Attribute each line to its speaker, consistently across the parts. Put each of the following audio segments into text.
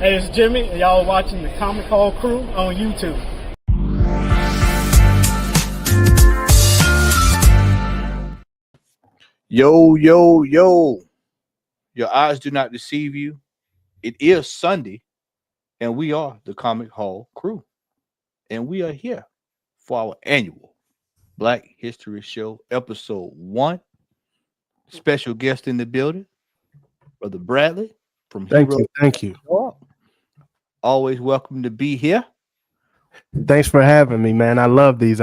Speaker 1: Hey, it's Jimmy, and y'all watching the Comic Hall Crew on YouTube.
Speaker 2: Yo, yo, yo. Your eyes do not deceive you. It is Sunday, and we are the Comic Hall Crew. And we are here for our annual Black History Show, episode 1. Special guest in the building, Brother Bradley from Hero.
Speaker 3: Thank you.
Speaker 2: Always welcome to be here.
Speaker 3: Thanks for having me, man. I love these.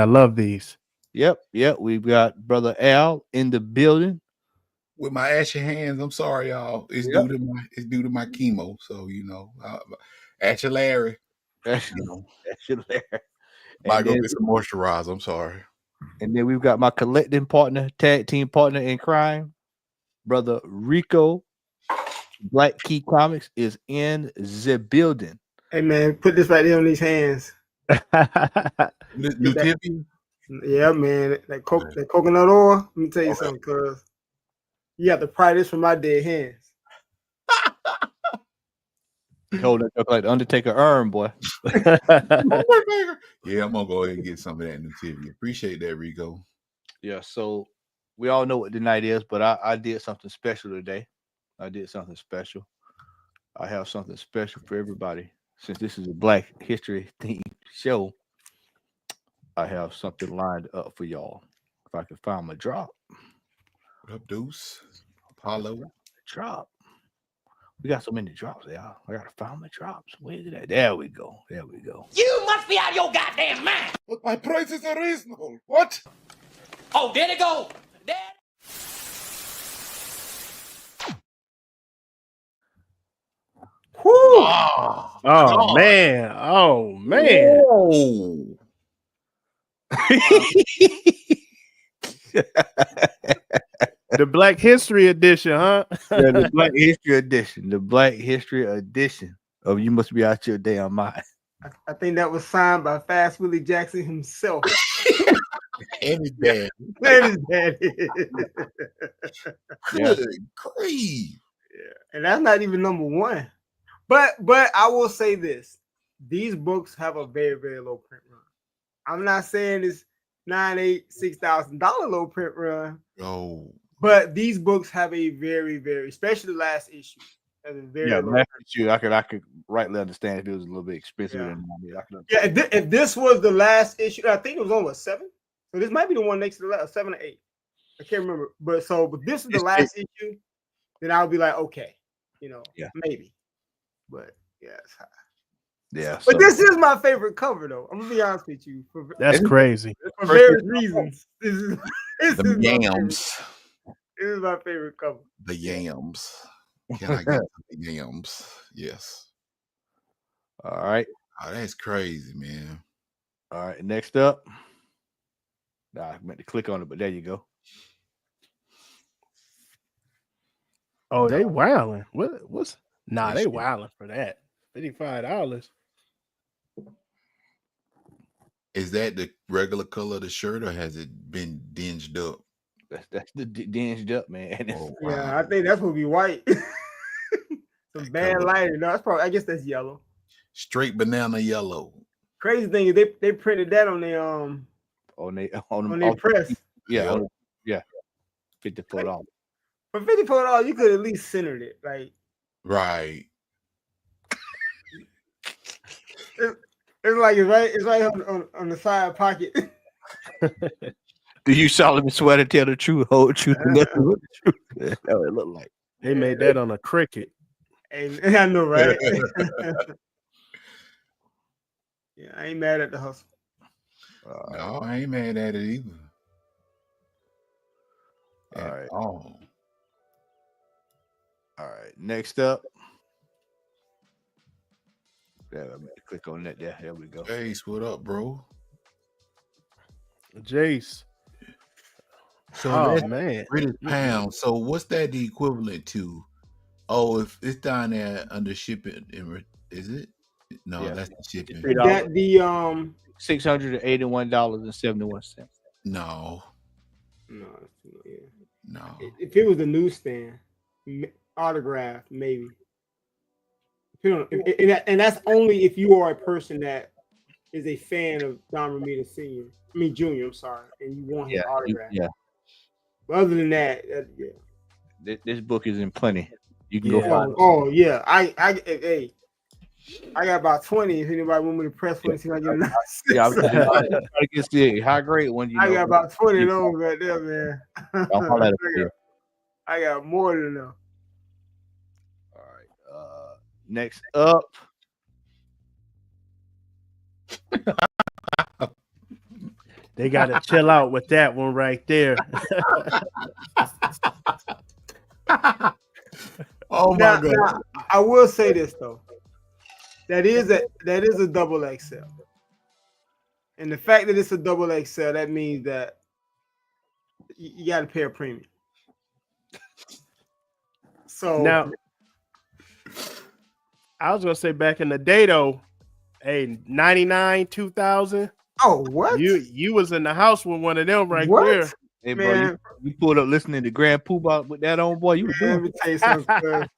Speaker 2: Yep. We've got Brother Al in the building.
Speaker 4: With my ashy hands, I'm sorry, y'all. It's due to my chemo. So ashy Larry.
Speaker 2: Ashy Larry.
Speaker 4: Might go get some moisturizer. I'm sorry.
Speaker 2: And then we've got my collecting partner, tag team partner in crime, Brother Rico. Black Key Comics is in the building.
Speaker 1: Hey man, put this right there on these hands.
Speaker 4: New tippy?
Speaker 1: Yeah, man. That coconut oil. Let me tell you something, cuz you have to pry this from my dead hands.
Speaker 2: Hold it up like the Undertaker urn, boy.
Speaker 4: Yeah, I'm gonna go ahead and get some of that new tippy. Appreciate that, Rico.
Speaker 2: Yeah, so we all know what the night is, but I did something special today. I have something special for everybody. Since this is a Black History themed show, I have something lined up for y'all. If I can find my drop.
Speaker 4: What up, Deuce? Apollo.
Speaker 2: Drop. We got so many drops, y'all. I gotta find my drops. Where's it at? There we go.
Speaker 5: You must be out of your goddamn mind.
Speaker 4: But my prices are reasonable. What?
Speaker 5: Oh, there they go. There.
Speaker 1: Whew.
Speaker 3: Oh man.
Speaker 4: Whoa.
Speaker 3: The Black History edition, huh?
Speaker 2: Yeah, the Black History edition. The Black History edition of You Must Be Out Your Damn Mind.
Speaker 1: I think that was signed by Fast Willie Jackson himself.
Speaker 4: And his dad.
Speaker 1: And his daddy.
Speaker 4: Good grief.
Speaker 1: Yeah, and that's not even number one. But I will say this: these books have a very, very low print run. I'm not saying it's $6,000 low print run.
Speaker 4: Oh,
Speaker 1: but these books have a very, very, especially the last issue, has a very low
Speaker 2: last issue. I could rightly understand if it was a little bit expensive.
Speaker 1: If this was the last issue, I think it was on what, 7. So this might be the one next to the last 7 or 8. I can't remember. But this is the last issue. Then I'll be like, okay, maybe. But yeah, it's high.
Speaker 2: Yeah.
Speaker 1: But this is my favorite cover, though. I'm gonna be honest with you.
Speaker 3: That's crazy.
Speaker 1: For various reasons. This is
Speaker 4: the yams.
Speaker 1: This is my favorite cover.
Speaker 4: The yams. Can I get the yams? Yes.
Speaker 2: All right.
Speaker 4: Oh, that's crazy, man.
Speaker 2: All right. Next up. I meant to click on it, but there you go.
Speaker 3: Oh, they wilding. What's they wilding for that. $55.
Speaker 4: Is that the regular color of the shirt, or has it been dinged up?
Speaker 2: That's the dinged up, man.
Speaker 4: Oh,
Speaker 1: wow. Yeah, I think that's gonna be white. Some bad lighting. No, that's probably. I guess that's yellow.
Speaker 4: Straight banana yellow.
Speaker 1: Crazy thing is they printed that on their on their press.
Speaker 2: Yeah, $54.
Speaker 1: For $54, you could at least centered it, like
Speaker 4: right.
Speaker 1: It's right on the side pocket.
Speaker 2: Do you solemnly swear to tell the truth, whole truth, and nothing but the truth? That's what it looked like.
Speaker 3: They made that on a cricket.
Speaker 1: And I know, right? Yeah, I ain't mad at the hustle.
Speaker 4: No, I ain't mad at it either.
Speaker 2: All right. Next up. Yeah, I'm gonna click on that. Yeah, there we go.
Speaker 4: Jace, what up, bro?
Speaker 3: Jace.
Speaker 4: So that's
Speaker 3: man,
Speaker 4: British pound. So what's that the equivalent to? Oh, if it's down there under shipping, is it? No, that's the shipping.
Speaker 1: That the
Speaker 2: $681.71.
Speaker 4: No.
Speaker 1: If it was a newsstand, autograph, maybe. And that's only if you are a person that is a fan of Don Romita Jr. I'm sorry, and you want his autograph.
Speaker 2: Yeah.
Speaker 1: But other than that, yeah.
Speaker 2: This book is in plenty. You can go find it.
Speaker 1: Oh yeah, I got about 20. If anybody want me to press one, see if I get another.
Speaker 2: Yeah, I'm trying to get the high grade one.
Speaker 1: I got about 20 of those right there, man. I got more than enough.
Speaker 2: All right. Next up.
Speaker 3: They gotta chill out with that one right there.
Speaker 4: Oh my God.
Speaker 1: Now, I will say this though. That is a double XL. And the fact that it's a double XL, that means that you got to pay a premium. So
Speaker 3: now, I was gonna say back in the day though, hey, 99, 2000.
Speaker 1: Oh, what?
Speaker 3: You was in the house with one of them right
Speaker 1: what?
Speaker 3: there.
Speaker 2: Hey, bro, you pulled up listening to Grand Poobah with that on, boy. You was
Speaker 1: Let
Speaker 2: doing
Speaker 1: me tell you something.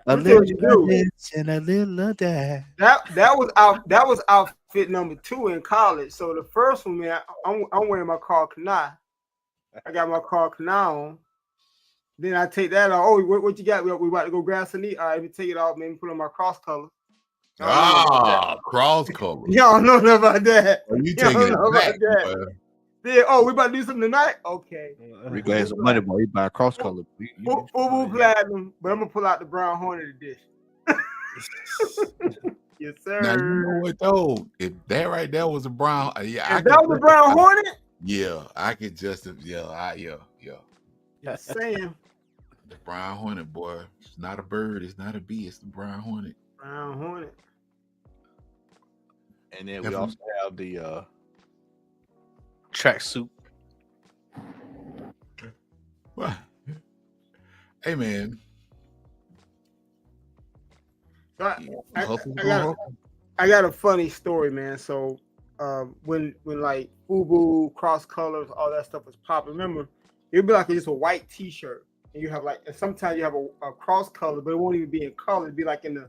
Speaker 2: a little this and a little that.
Speaker 1: That was outfit number 2 in college. So the first one, man, I'm wearing my Carl Kanai. I got my Carl Kanai on. Then I take that off. Oh, what you got? We about to go grab some meat. All right, let me take it off, man. Put on my cross color.
Speaker 4: Cross color.
Speaker 1: Y'all know nothing about that.
Speaker 4: Are you taking it back?
Speaker 1: Yeah, we about to do something tonight? Okay.
Speaker 2: Rico has some money, boy. You buy a cross color.
Speaker 1: Fubu Platinum, but I'm going to pull out the Brown Hornet edition. Yes, sir.
Speaker 4: Now, you know what, though? If that right there was a brown,
Speaker 1: if that was a Brown Hornet?
Speaker 4: Yeah, I could just, yeah.
Speaker 1: Just saying.
Speaker 4: The Brown Hornet, boy. It's not a bird. It's not a bee. It's the Brown Hornet.
Speaker 1: Brown Hornet.
Speaker 2: And then we also have the tracksuit.
Speaker 4: What? Hey, man.
Speaker 1: I got a funny story, man. So when like Fubu, cross colors, all that stuff was popping, remember, it'd be like just a white t-shirt. And you have like, and sometimes you have a cross color, but it won't even be in color. It'd be like in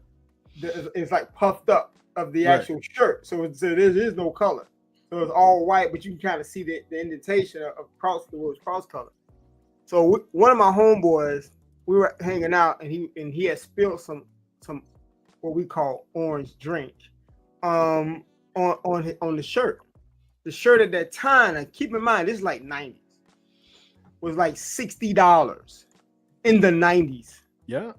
Speaker 1: it's like puffed up of the actual shirt. So there is no color. So it's all white, but you can kind of see the indentation of the word cross color. So one of my homeboys, we were hanging out, and he had spilled some what we call orange drink on the shirt. The shirt at that time, and keep in mind, this is like 90s, was like $60 in the 90s.
Speaker 3: Yeah.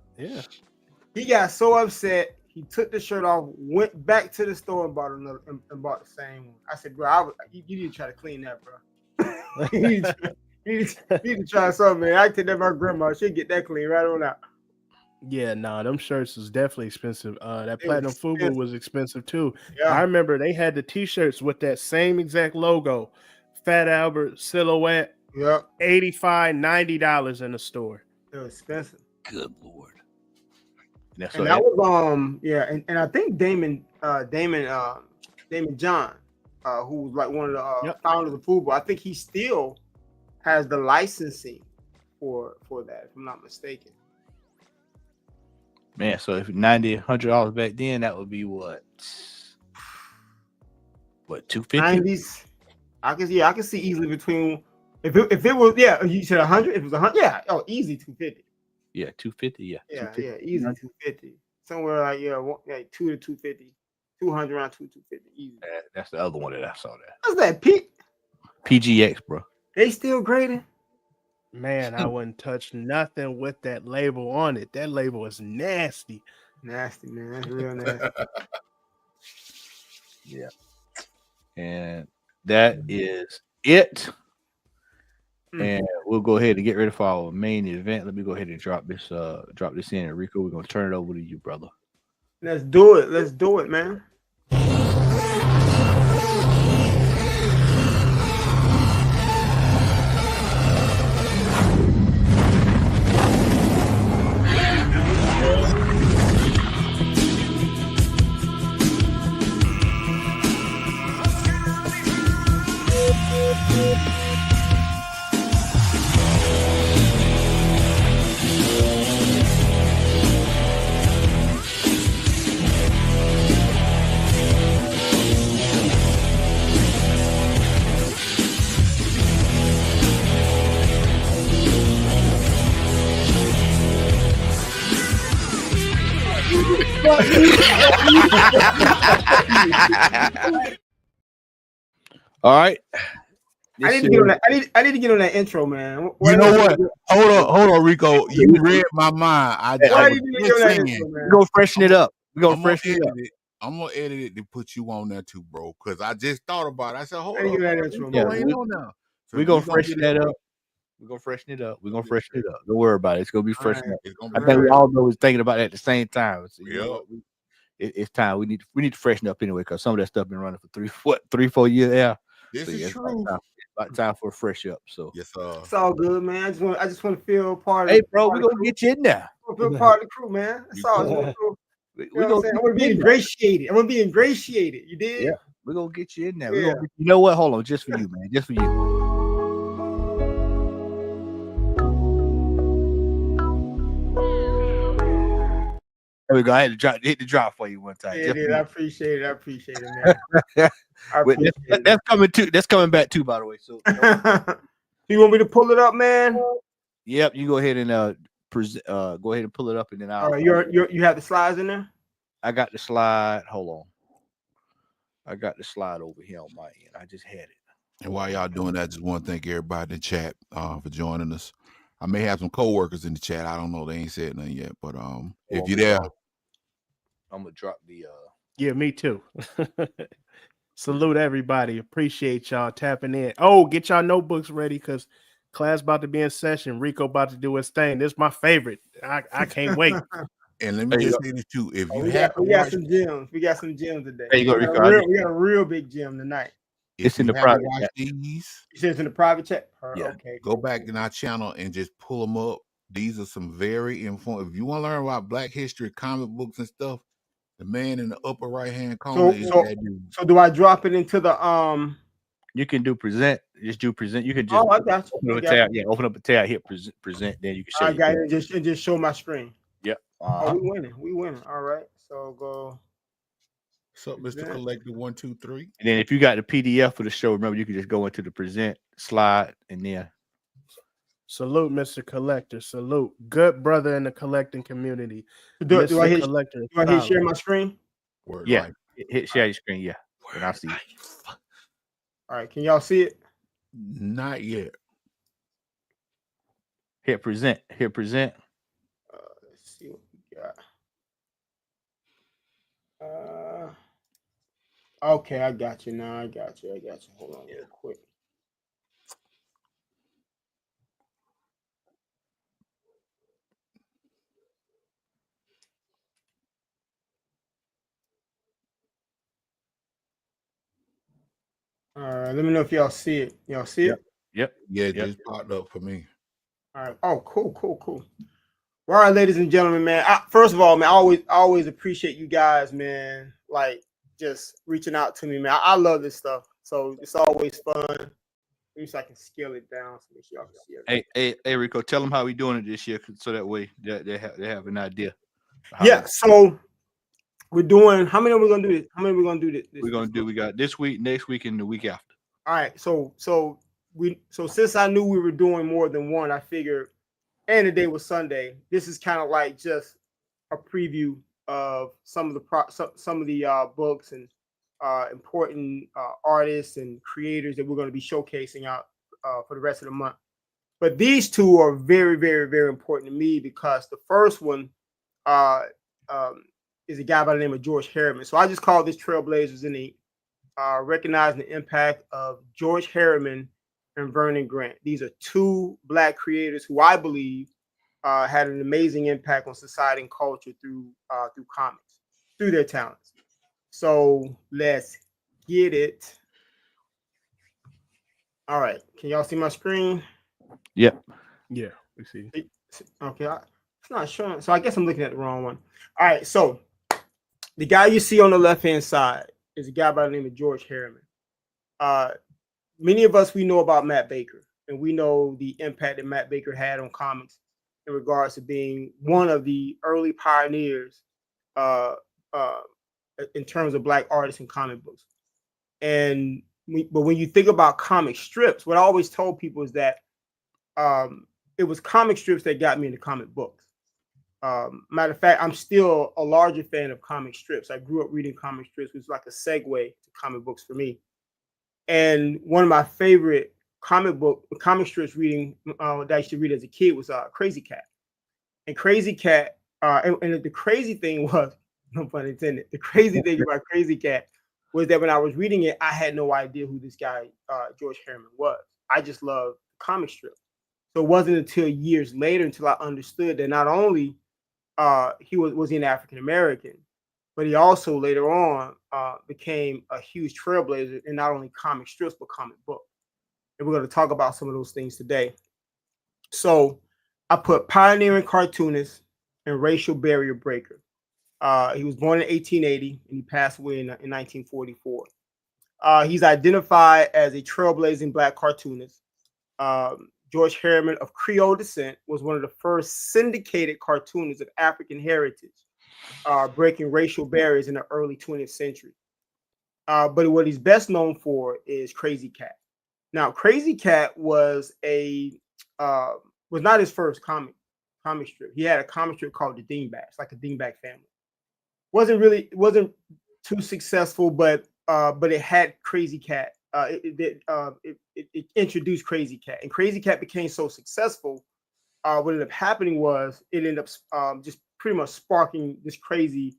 Speaker 1: He got so upset, he took the shirt off, went back to the store and bought another and bought the same one. I said, bro, you need to try to clean that, bro. you need to try something, man. I take that to my grandma. She'll get that clean right on out.
Speaker 3: Yeah, them shirts was definitely expensive. That Platinum Fubu was expensive too.
Speaker 1: Yeah.
Speaker 3: I remember they had the t-shirts with that same exact logo, Fat Albert silhouette.
Speaker 1: Yep.
Speaker 3: $85, $90 in the store.
Speaker 1: It was expensive.
Speaker 2: Good Lord.
Speaker 1: And that was and I think Damon John, who was like one of the founders of Fubu, I think he still has the licensing for that, if I'm not mistaken.
Speaker 2: Man, so if $90, $100 back then, that would be what $250?
Speaker 1: 90s. I can see easily between if it was you said 100. If it was 100, easy 250.
Speaker 2: Yeah, 250. Yeah,
Speaker 1: easy 250. Somewhere like 2 to 250, 200 around 250. Easy.
Speaker 2: That's the other one that I saw there.
Speaker 1: What's that?
Speaker 2: PGX, bro.
Speaker 1: They still grading?
Speaker 3: Man, I wouldn't touch nothing with that label on it. That label is nasty.
Speaker 1: Nasty, man. That's real nasty.
Speaker 2: Yeah. And that is it. And we'll go ahead and get ready for our main event. Let me go ahead and drop this in. Enrico, we're gonna turn it over to you, brother.
Speaker 1: Let's do it, man.
Speaker 2: All right.
Speaker 1: I need to get on that. I need to get on that intro, man.
Speaker 4: You know what? Hold on, Rico. You read my mind. I
Speaker 1: need to get on that intro, man.
Speaker 2: We're gonna freshen it up. We're gonna freshen it up.
Speaker 4: I'm gonna edit it to put you on there too, bro. Because I just thought about it. I said, hold
Speaker 1: I need to
Speaker 4: on.
Speaker 1: get that intro,
Speaker 2: Yeah,
Speaker 1: man.
Speaker 2: We're gonna freshen that up. We're gonna freshen it up. We're gonna freshen it up. Don't worry about it. It's gonna be freshened up. I think we all know we're thinking about it at the same time. So, you know, it's time. We need to freshen up anyway, because some of that stuff been running for 3-4 years. Yeah.
Speaker 4: This
Speaker 2: so,
Speaker 4: is true.
Speaker 2: About time for a fresh up. So
Speaker 4: yes,
Speaker 1: it's all good, man. I just want to feel part of.
Speaker 2: Hey, bro, we're gonna get you in there.
Speaker 1: Feel part of the crew, man. That's all. I want to be ingratiated. I want to be ingratiated. You did?
Speaker 2: Yeah. We're gonna get you in there.
Speaker 1: Yeah.
Speaker 2: You know what? Hold on, just for you, man. Just for you. There we go. I had to hit the drop for you one time.
Speaker 1: Yeah, dude, I appreciate it, man.
Speaker 2: That's coming too. That's coming back too, by the way. So
Speaker 1: you want me to pull it up, man?
Speaker 2: Yep, you go ahead and go ahead and pull it up, and then I'll.
Speaker 1: All right, you have the slides in there.
Speaker 2: I got the slide. Hold on. I got the slide over here on my end. I just had it.
Speaker 4: And while y'all doing that, just want to thank everybody in the chat for joining us. I may have some coworkers in the chat. I don't know. They ain't said nothing yet, but if you're there,
Speaker 2: I'm gonna drop the.
Speaker 3: Yeah, me too. Salute everybody. Appreciate y'all tapping in. Oh, get y'all notebooks ready, because class about to be in session. Rico about to do his thing. This is my favorite. I can't wait.
Speaker 4: And let me just say this too. If you
Speaker 1: we got some gems. We got some gems today.
Speaker 2: There you go, Rico.
Speaker 1: We got a real big gem tonight.
Speaker 2: It's in the private chat.
Speaker 1: You said it's in the private chat?
Speaker 2: Yeah.
Speaker 1: Okay.
Speaker 4: Go back in our channel and just pull them up. These are some very informative. If you want to learn about Black history, comic books and stuff, the man in the upper right-hand corner is that dude.
Speaker 1: So do I drop it into the
Speaker 2: You can do present. Just do present. You can just
Speaker 1: I got you.
Speaker 2: Open up a tab. Yeah, open up a tab, hit present, then you can share.
Speaker 1: I got it. Just show my screen.
Speaker 2: Yep.
Speaker 1: We winning. All right. So go.
Speaker 4: What's up, Mr. Collector 123?
Speaker 2: And then if you got the PDF for the show, remember you can just go into the present slide and then.
Speaker 3: Salute, Mr. Collector. Salute. Good brother in the collecting community.
Speaker 1: Do I hit share my screen?
Speaker 4: Word
Speaker 2: yeah.
Speaker 4: life.
Speaker 2: Hit share your screen. Yeah. And I see it.
Speaker 1: All right. Can y'all see it?
Speaker 4: Not yet.
Speaker 2: Hit present. Hit present.
Speaker 1: Let's see what we got. Okay, I got you now. I got you. Hold on real quick. All right, let me know if y'all see it. Y'all see it?
Speaker 2: Yep.
Speaker 4: Yeah, it just popped up for me.
Speaker 1: All right. Oh, cool. All right, ladies and gentlemen, man. First of all, man, I always appreciate you guys, man. Like just reaching out to me, man. I love this stuff, so it's always fun. At least I can scale it down so that y'all can see it.
Speaker 2: Hey, Rico, tell them how we doing it this year, so that way they have an idea.
Speaker 1: Yeah. So we're doing. How many are we gonna do this? How many are we gonna do this?
Speaker 2: We got this week, next week, and the week after.
Speaker 1: All right. So since I knew we were doing more than one, I figured, and the day was Sunday. This is kind of like just a preview of some of the books and important artists and creators that we're going to be showcasing out for the rest of the month. But these two are very, very, very important to me, because the first one is a guy by the name of George Harriman. So I just call this Trailblazers in the recognizing the impact of George Harriman and Vernon Grant. These are two Black creators who I believe had an amazing impact on society and culture through comics, through their talents. So let's get it. All right. Can y'all see my screen?
Speaker 2: Yep.
Speaker 3: Yeah, we see.
Speaker 1: Okay. It's not showing. So I guess I'm looking at the wrong one. All right. So the guy you see on the left-hand side is a guy by the name of George Harriman. Many of us, we know about Matt Baker, and we know the impact that Matt Baker had on comics in regards to being one of the early pioneers in terms of Black artists in comic books. But when you think about comic strips, what I always told people is that it was comic strips that got me into comic books. Matter of fact, I'm still a larger fan of comic strips. I grew up reading comic strips, which was like a segue to comic books for me. And one of my favorite comic strips reading that I used to read as a kid was Crazy Cat. And Crazy Cat, and the crazy thing was, no pun intended, the crazy thing about Crazy Cat was that when I was reading it, I had no idea who this guy, George Harriman, was. I just loved comic strip. So it wasn't until years later until I understood that not only he was an African American, but he also later on became a huge trailblazer in not only comic strips but comic books. And we're going to talk about some of those things today. So I put pioneering cartoonist and racial barrier breaker. He was born in 1880 and he passed away in 1944. He's identified as a trailblazing Black cartoonist. George Harriman of Creole descent was one of the first syndicated cartoonists of African heritage, breaking racial barriers in the early 20th century. But what he's best known for is Crazy Cat. Now, Crazy Cat was not his first comic strip. He had a comic strip called The Dingbats, like a Dingbat family. Wasn't too successful, but it had Crazy Cat. It introduced Crazy Cat, and Crazy Cat became so successful. What ended up happening was it ended up just pretty much sparking this crazy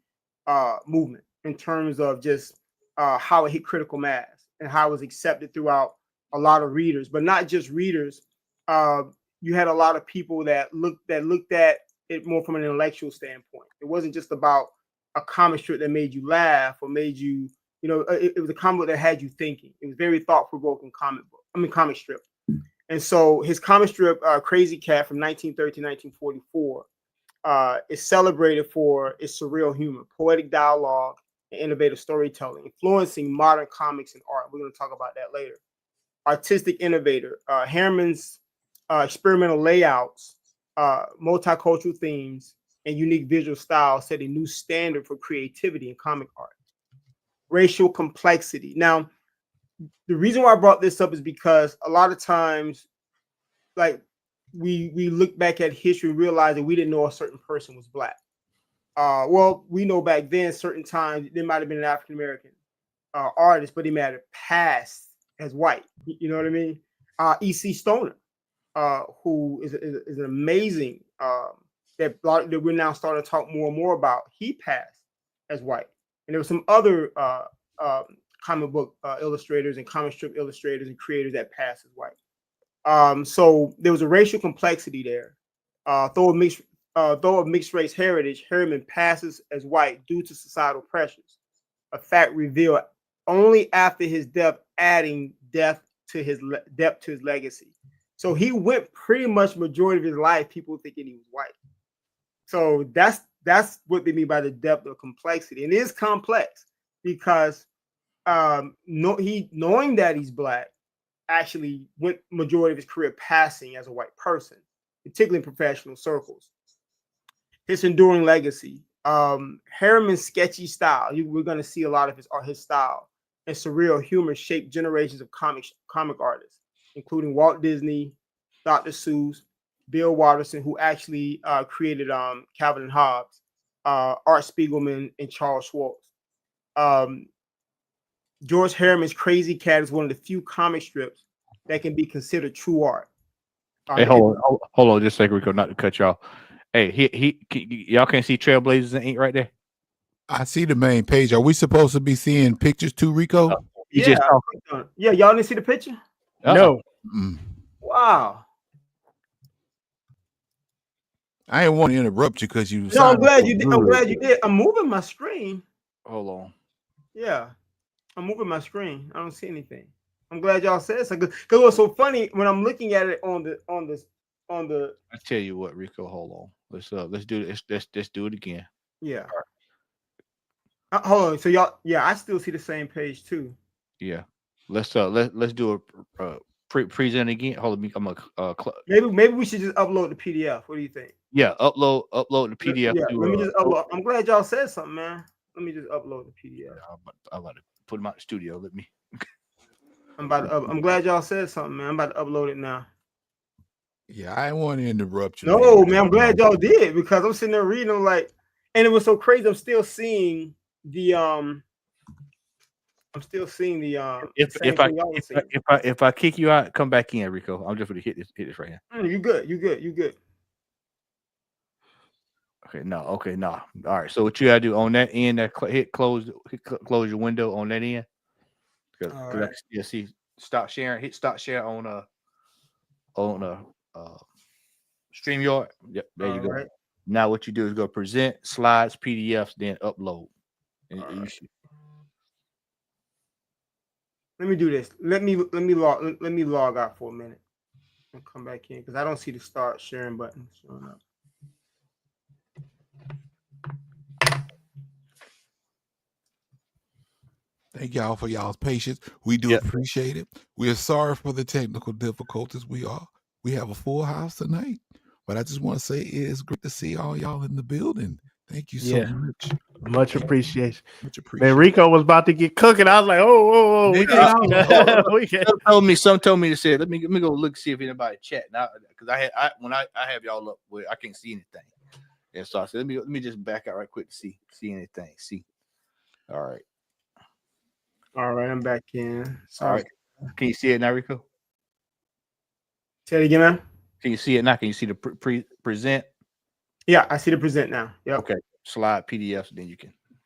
Speaker 1: movement in terms of just how it hit critical mass and how it was accepted throughout a lot of readers, but not just readers. You had a lot of people that looked at it more from an intellectual standpoint. It wasn't just about a comic strip that made you laugh or made you, it was a comic book that had you thinking. It was very thought-provoking comic strip. And so his comic strip, Crazy Cat from 1913 to 1944, is celebrated for its surreal humor, poetic dialogue, and innovative storytelling, influencing modern comics and art. We're going to talk about that later. Artistic innovator, Harriman's experimental layouts, multicultural themes, and unique visual style set a new standard for creativity in comic art. Racial complexity. Now, the reason why I brought this up is because a lot of times, like we look back at history and realize that we didn't know a certain person was Black. Well, we know back then, certain times, there might have been an African American artist, but he might have passed as white. You know what I mean? E.C. Stoner, who is an amazing that we're now starting to talk more and more about. He passed as white, and there were some other comic book illustrators and comic strip illustrators and creators that passed as white. So there was a racial complexity there. Though of mixed race heritage, Harriman passes as white due to societal pressures, a fact revealed only after his death, adding depth to his legacy. So he went pretty much majority of his life people thinking he was white. So that's what they mean by the depth of complexity. And it is complex because knowing that he's Black actually went majority of his career passing as a white person, particularly in professional circles. His enduring legacy, Harriman's sketchy style. We're going to see a lot of his style and surreal humor shaped generations of comic artists, including Walt Disney, Dr. Seuss, Bill Watterson, who actually created Calvin and Hobbes, Art Spiegelman, and Charles Schwartz. George Harriman's Crazy Cat is one of the few comic strips that can be considered true art.
Speaker 2: Hey, hold on just a second, Rico, not to cut y'all. Hey, y'all can't see Trailblazers and Ink right there?
Speaker 4: I see the main page. Are we supposed to be seeing pictures too, Rico?
Speaker 1: Yeah, y'all didn't see the picture?
Speaker 3: No.
Speaker 1: Wow.
Speaker 4: I didn't want to interrupt you because you.
Speaker 1: No, I'm glad you did. I'm glad you did. I'm moving my screen.
Speaker 2: Hold on.
Speaker 1: Yeah, I'm moving my screen. I don't see anything. I'm glad y'all said so because it was so funny when I'm looking at it on the.
Speaker 2: I tell you what, Rico. Hold on. Let's do this. Let's do it again.
Speaker 1: Yeah. Hold on. So y'all, yeah, I still see the same page too.
Speaker 2: Yeah. Let's do a present again. Hold on. I'm
Speaker 1: maybe we should just upload the PDF. What do you think?
Speaker 2: Yeah, upload the PDF.
Speaker 1: Yeah, let me just upload. I'm glad y'all said something, man. Let me just upload the PDF.
Speaker 2: I'm about to put them out in the studio. Let me.
Speaker 1: I'm glad y'all said something, man. I'm about to upload it now.
Speaker 4: Yeah, I didn't want to interrupt you.
Speaker 1: No, man, I'm glad y'all did because I'm sitting there reading them like, and it was so crazy. I'm still seeing the same thing y'all was seeing.
Speaker 2: if I kick you out, come back in, Rico. I'm just gonna hit this right here.
Speaker 1: You good.
Speaker 2: Okay, no. All right. So what you gotta do on that end, hit close your window on that end. Because
Speaker 1: All
Speaker 2: I
Speaker 1: right.
Speaker 2: can still see stop sharing. Hit stop share on StreamYard. Yep, there you
Speaker 1: All
Speaker 2: go.
Speaker 1: right.
Speaker 2: Now what you do is go present slides, PDFs, then upload. And you should.
Speaker 1: Let me do this. Let me log out for a minute and come back in because I don't see the start sharing button showing up.
Speaker 4: Thank y'all for y'all's patience. We do appreciate it. We are sorry for the technical difficulties. We have a full house tonight, but I just want to say it is great to see all y'all in the building. Thank you so much.
Speaker 3: Much appreciation.
Speaker 4: Much
Speaker 3: Man,
Speaker 4: appreciation.
Speaker 3: Rico was about to get cooking. I was like, oh, we can't see that. We can't.
Speaker 2: Some told me to say, let me go look see if anybody chat now because I have y'all up where I can't see anything. And so I said, let me just back out right quick to see anything. See. All right.
Speaker 1: All right, I'm back in. Sorry.
Speaker 2: All right. Can you see it now, Rico?
Speaker 1: Say it again, man.
Speaker 2: Can you see it now? Can you see the present?
Speaker 1: Yeah, I see the present now. Yep.
Speaker 2: Okay. Slide PDFs, then you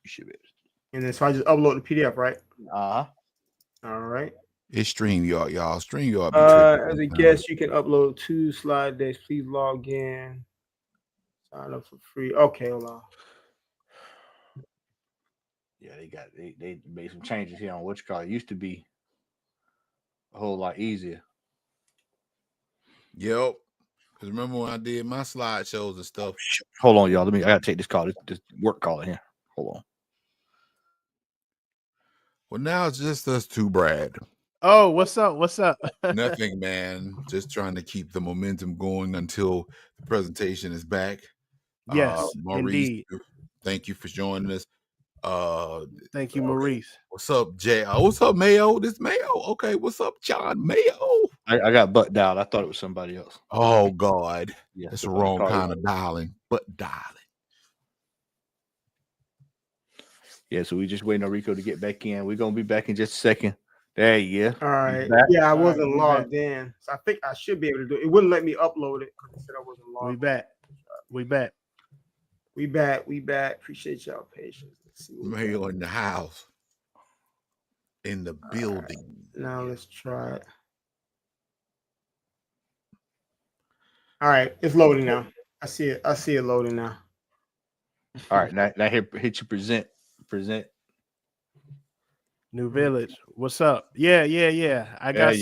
Speaker 2: should be able to.
Speaker 1: And then so I just upload the PDF, right?
Speaker 2: Uh-huh.
Speaker 1: All right.
Speaker 4: It's StreamYard, y'all. StreamYard.
Speaker 1: As a guest, you can upload 2 slide decks. Please log in. Sign up for free. Okay, hold on.
Speaker 2: Yeah, they made some changes here on what you call it. Used to be a whole lot easier.
Speaker 4: Yep. Because remember when I did my slideshows and stuff.
Speaker 2: Hold on, y'all. I gotta take this call. This work call in here. Hold on.
Speaker 4: Well, now it's just us two, Brad.
Speaker 3: Oh, what's up? What's up?
Speaker 4: Nothing, man. Just trying to keep the momentum going until the presentation is back.
Speaker 3: Yes,
Speaker 4: Maurice,
Speaker 3: indeed.
Speaker 4: thank you for joining us.
Speaker 3: Thank you, Maurice.
Speaker 4: What's up, Jay? What's up, Mayo? This Mayo. Okay, what's up, John Mayo?
Speaker 2: I got butt dialed. I thought it was somebody else.
Speaker 4: Oh God,
Speaker 2: Yeah,
Speaker 4: that's the wrong kind of dialing. Butt dialing.
Speaker 2: Yeah, so we just waiting on Rico to get back in. We're gonna be back in just a second. There you go.
Speaker 1: All right. Yeah, I wasn't logged in. So I think I should be able to do it. It wouldn't let me upload it because it said I wasn't logged in. We back. Appreciate y'all patience. Let's see
Speaker 4: Mayo in the house. In the building.
Speaker 1: Right. Now let's try it. All right, it's loading now. I see it loading now.
Speaker 2: All right, now hit you present.
Speaker 3: New Village. What's up? Yeah. I got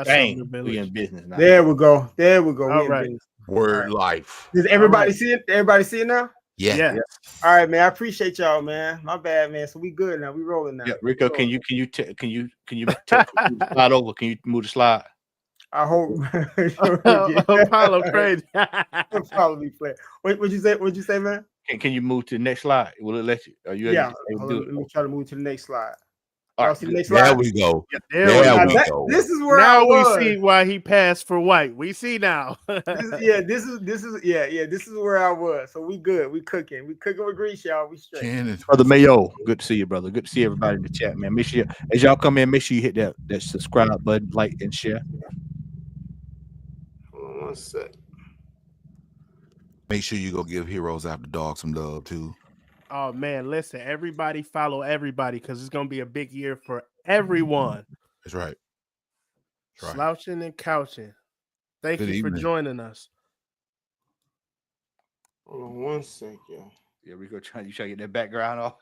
Speaker 3: something. New Village.
Speaker 2: We in business now.
Speaker 1: There we go.
Speaker 3: All right.
Speaker 4: Word life.
Speaker 1: Does everybody see it? Everybody see it now?
Speaker 4: Yeah.
Speaker 1: All right, man. I appreciate y'all, man. My bad, man. So we good now. We rolling now.
Speaker 2: Yeah, Rico, can you slide over? Can you move the slide?
Speaker 1: I hope.
Speaker 3: Apollo crazy.
Speaker 1: It'll probably play. What'd you say? What'd you say, man?
Speaker 2: Can you move to the next slide? Will it let you? Are you able to do it?
Speaker 1: Let me try to move to the next slide.
Speaker 2: All right,
Speaker 1: see the next slide?
Speaker 4: There we go.
Speaker 3: There we
Speaker 4: go.
Speaker 1: This is where
Speaker 3: now
Speaker 1: I was.
Speaker 3: we see why he passed for white. We see now.
Speaker 1: This is where I was. So we good. We cooking with grease, y'all. We straight.
Speaker 2: Brother Mayo, good to see you, brother. Good to see everybody in the chat, man. Make sure as y'all come in, make sure you hit that subscribe button, like and share.
Speaker 1: Hold on 1 sec.
Speaker 4: Make sure you go give Heroes After Dark some love too.
Speaker 3: Oh man, listen, everybody follow everybody because it's gonna be a big year for everyone.
Speaker 4: That's right.
Speaker 3: Slouching and couching. Thank you for joining us.
Speaker 1: Hold on 1 sec, yo.
Speaker 2: Yeah, we go try to get that background off.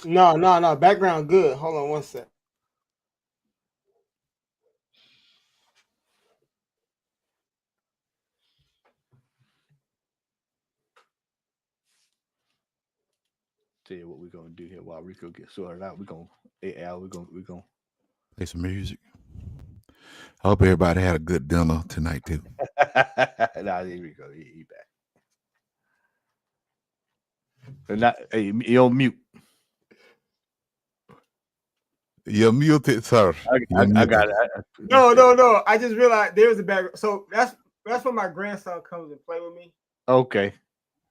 Speaker 1: No. Background good. Hold on 1 sec.
Speaker 2: Tell you what we're gonna do here while Rico gets sorted out. We're gonna
Speaker 4: play some music. I hope everybody had a good dinner tonight too.
Speaker 2: Nah, here we go. He back. But not you on mute.
Speaker 4: You're muted, sir.
Speaker 2: I got it.
Speaker 1: No. I just realized there was a background. So that's when my grandson comes and play with me.
Speaker 2: Okay.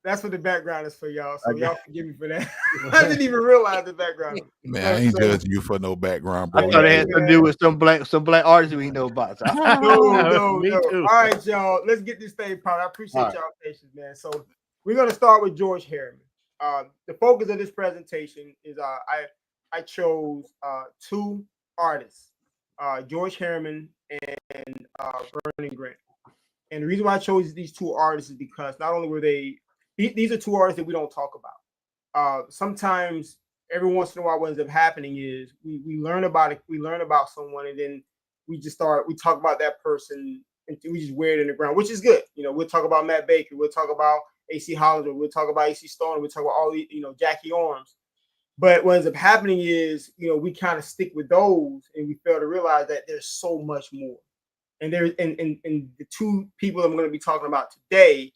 Speaker 1: That's what the background is for y'all. So
Speaker 2: Okay.
Speaker 1: y'all forgive me for that. I didn't even realize the background.
Speaker 4: Man, I ain't judging you for no background,
Speaker 2: I
Speaker 4: bro.
Speaker 2: thought it had to do with some black artists we know about. So,
Speaker 1: No.
Speaker 3: Me too.
Speaker 1: All right, y'all. Let's get this thing popped. I appreciate
Speaker 2: All right.
Speaker 1: y'all patience, man. So we're gonna start with George Harriman. The focus of this presentation is I chose two artists, George Harriman and Vernon Grant. And the reason why I chose these two artists is because not only were these are two artists that we don't talk about. Sometimes every once in a while what ends up happening is we learn about it, we learn about someone, and then we talk about that person and we just wear it in the ground, which is good. You know, we'll talk about Matt Baker, we'll talk about AC Hollinger, we'll talk about AC Stone, we'll talk about all the, Jackie Orms. But what ends up happening is, we kind of stick with those and we fail to realize that there's so much more. And the two people I'm going to be talking about today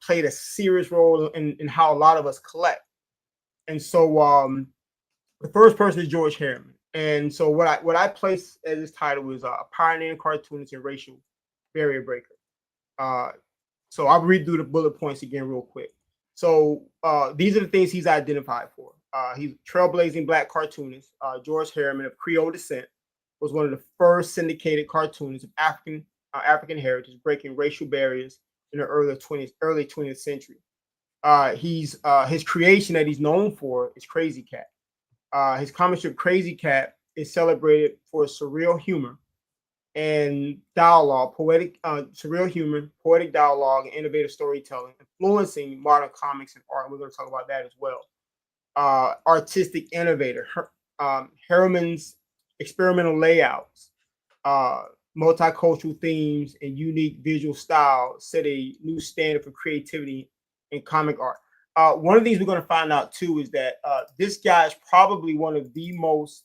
Speaker 1: played a serious role in how a lot of us collect. And so the first person is George Harriman. And so what I place as his title is a pioneering cartoonist and racial barrier breaker. So I'll read through the bullet points again real quick. So these are the things he's identified for. He's trailblazing black cartoonist. George Harriman of Creole descent was one of the first syndicated cartoonists of African heritage, breaking racial barriers in the early 20th century. His creation that he's known for is Crazy Cat. His comic strip Crazy Cat is celebrated for surreal humor and dialogue, surreal humor, poetic dialogue, and innovative storytelling, influencing modern comics and art. We're going to talk about that as well. Artistic innovator, Harriman's experimental layouts, multicultural themes, and unique visual style set a new standard for creativity in comic art. One of the things we're going to find out too is that this guy is probably one of the most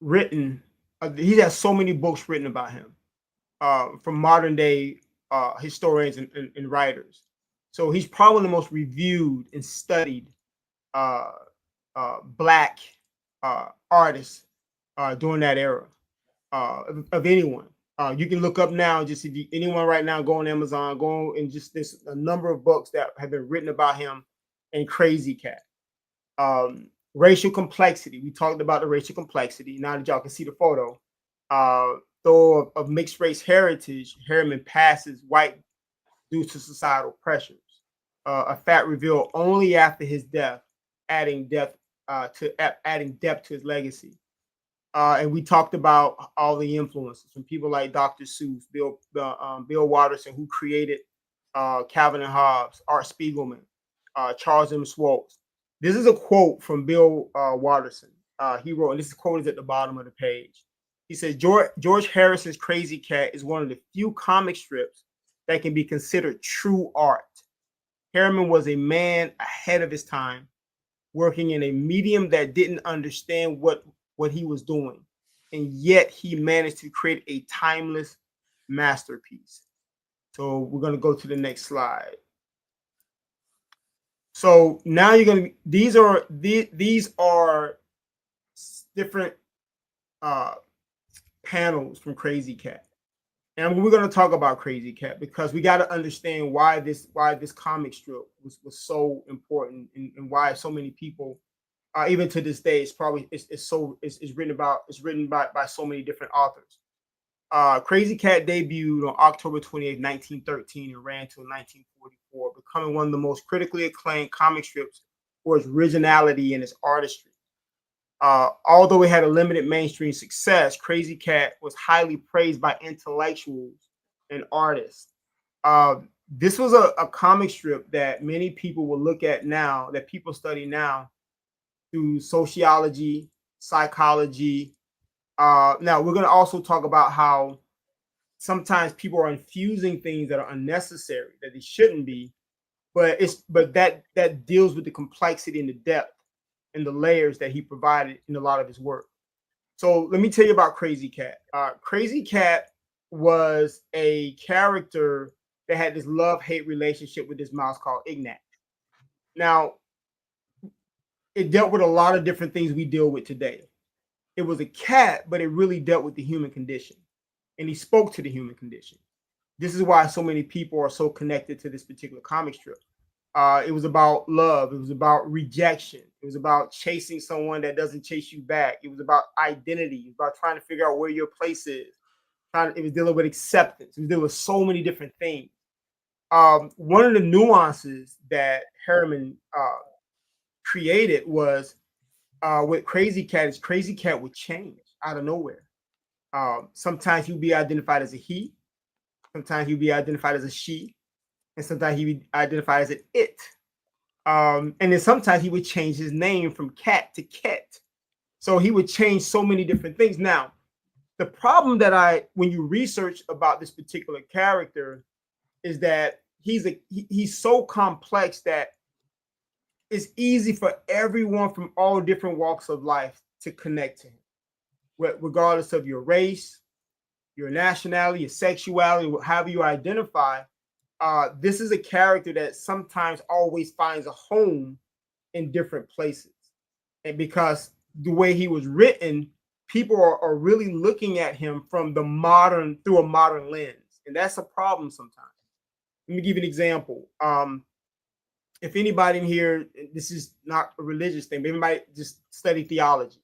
Speaker 1: written. He has so many books written about him from modern day historians and writers. So he's probably the most reviewed and studied black artist during that era of anyone. You can look up now, just anyone right now, go on Amazon, go and just there's a number of books that have been written about him and Crazy Cat. Racial complexity. We talked about the racial complexity. Now that y'all can see the photo, though of mixed race heritage, Harriman passes white due to societal pressures. A fact revealed only after his death, adding depth to his legacy. And we talked about all the influences from people like Dr. Seuss, Bill Watterson, who created Calvin and Hobbes, Art Spiegelman, Charles M. Schwartz. This is a quote from Bill Watterson. He wrote, and this quote is at the bottom of the page. He said, George Harrison's Crazy Cat is one of the few comic strips that can be considered true art. Harriman was a man ahead of his time, working in a medium that didn't understand what he was doing. And yet he managed to create a timeless masterpiece. So we're going to go to the next slide. So now you're going to, these are different panels from Crazy Cat. And we're going to talk about Crazy Cat because we got to understand why this comic strip was so important and why so many people, even to this day, it's written by so many different authors. Crazy Cat debuted on October 28, 1913 and ran until 1944, becoming one of the most critically acclaimed comic strips for its originality and its artistry. Although it had a limited mainstream success, Crazy Cat was highly praised by intellectuals and artists. This was a comic strip that many people will look at now, that people study now through sociology, psychology. Now, we're going to also talk about how sometimes people are infusing things that are unnecessary, that they shouldn't be, but that deals with the complexity and the depth and the layers that he provided in a lot of his work. So let me tell you about Crazy Cat. Crazy Cat was a character that had this love-hate relationship with this mouse called Ignat. Now, it dealt with a lot of different things we deal with today. It was a cat, but it really dealt with the human condition, and he spoke to the human condition. This is why so many people are so connected to this particular comic strip. It was about love. It was about rejection. It was about chasing someone that doesn't chase you back. It was about identity. It was about trying to figure out where your place is. It was dealing with acceptance. It was dealing with so many different things. One of the nuances that Herriman created was with Crazy Cat is Crazy Cat would change out of nowhere. Sometimes he'd be identified as a he. Sometimes he'd be identified as a she. And sometimes he would be identified as an it. And then sometimes he would change his name from Cat to Ket. So he would change so many different things. Now, the problem that when you research about this particular character is that he's so complex that it's easy for everyone from all different walks of life to connect to him, regardless of your race, your nationality, your sexuality, however you identify. This is a character that sometimes always finds a home in different places. And because the way he was written, people are really looking at him through a modern lens. And that's a problem sometimes. Let me give you an example. If anybody in here, this is not a religious thing, but everybody just study theology.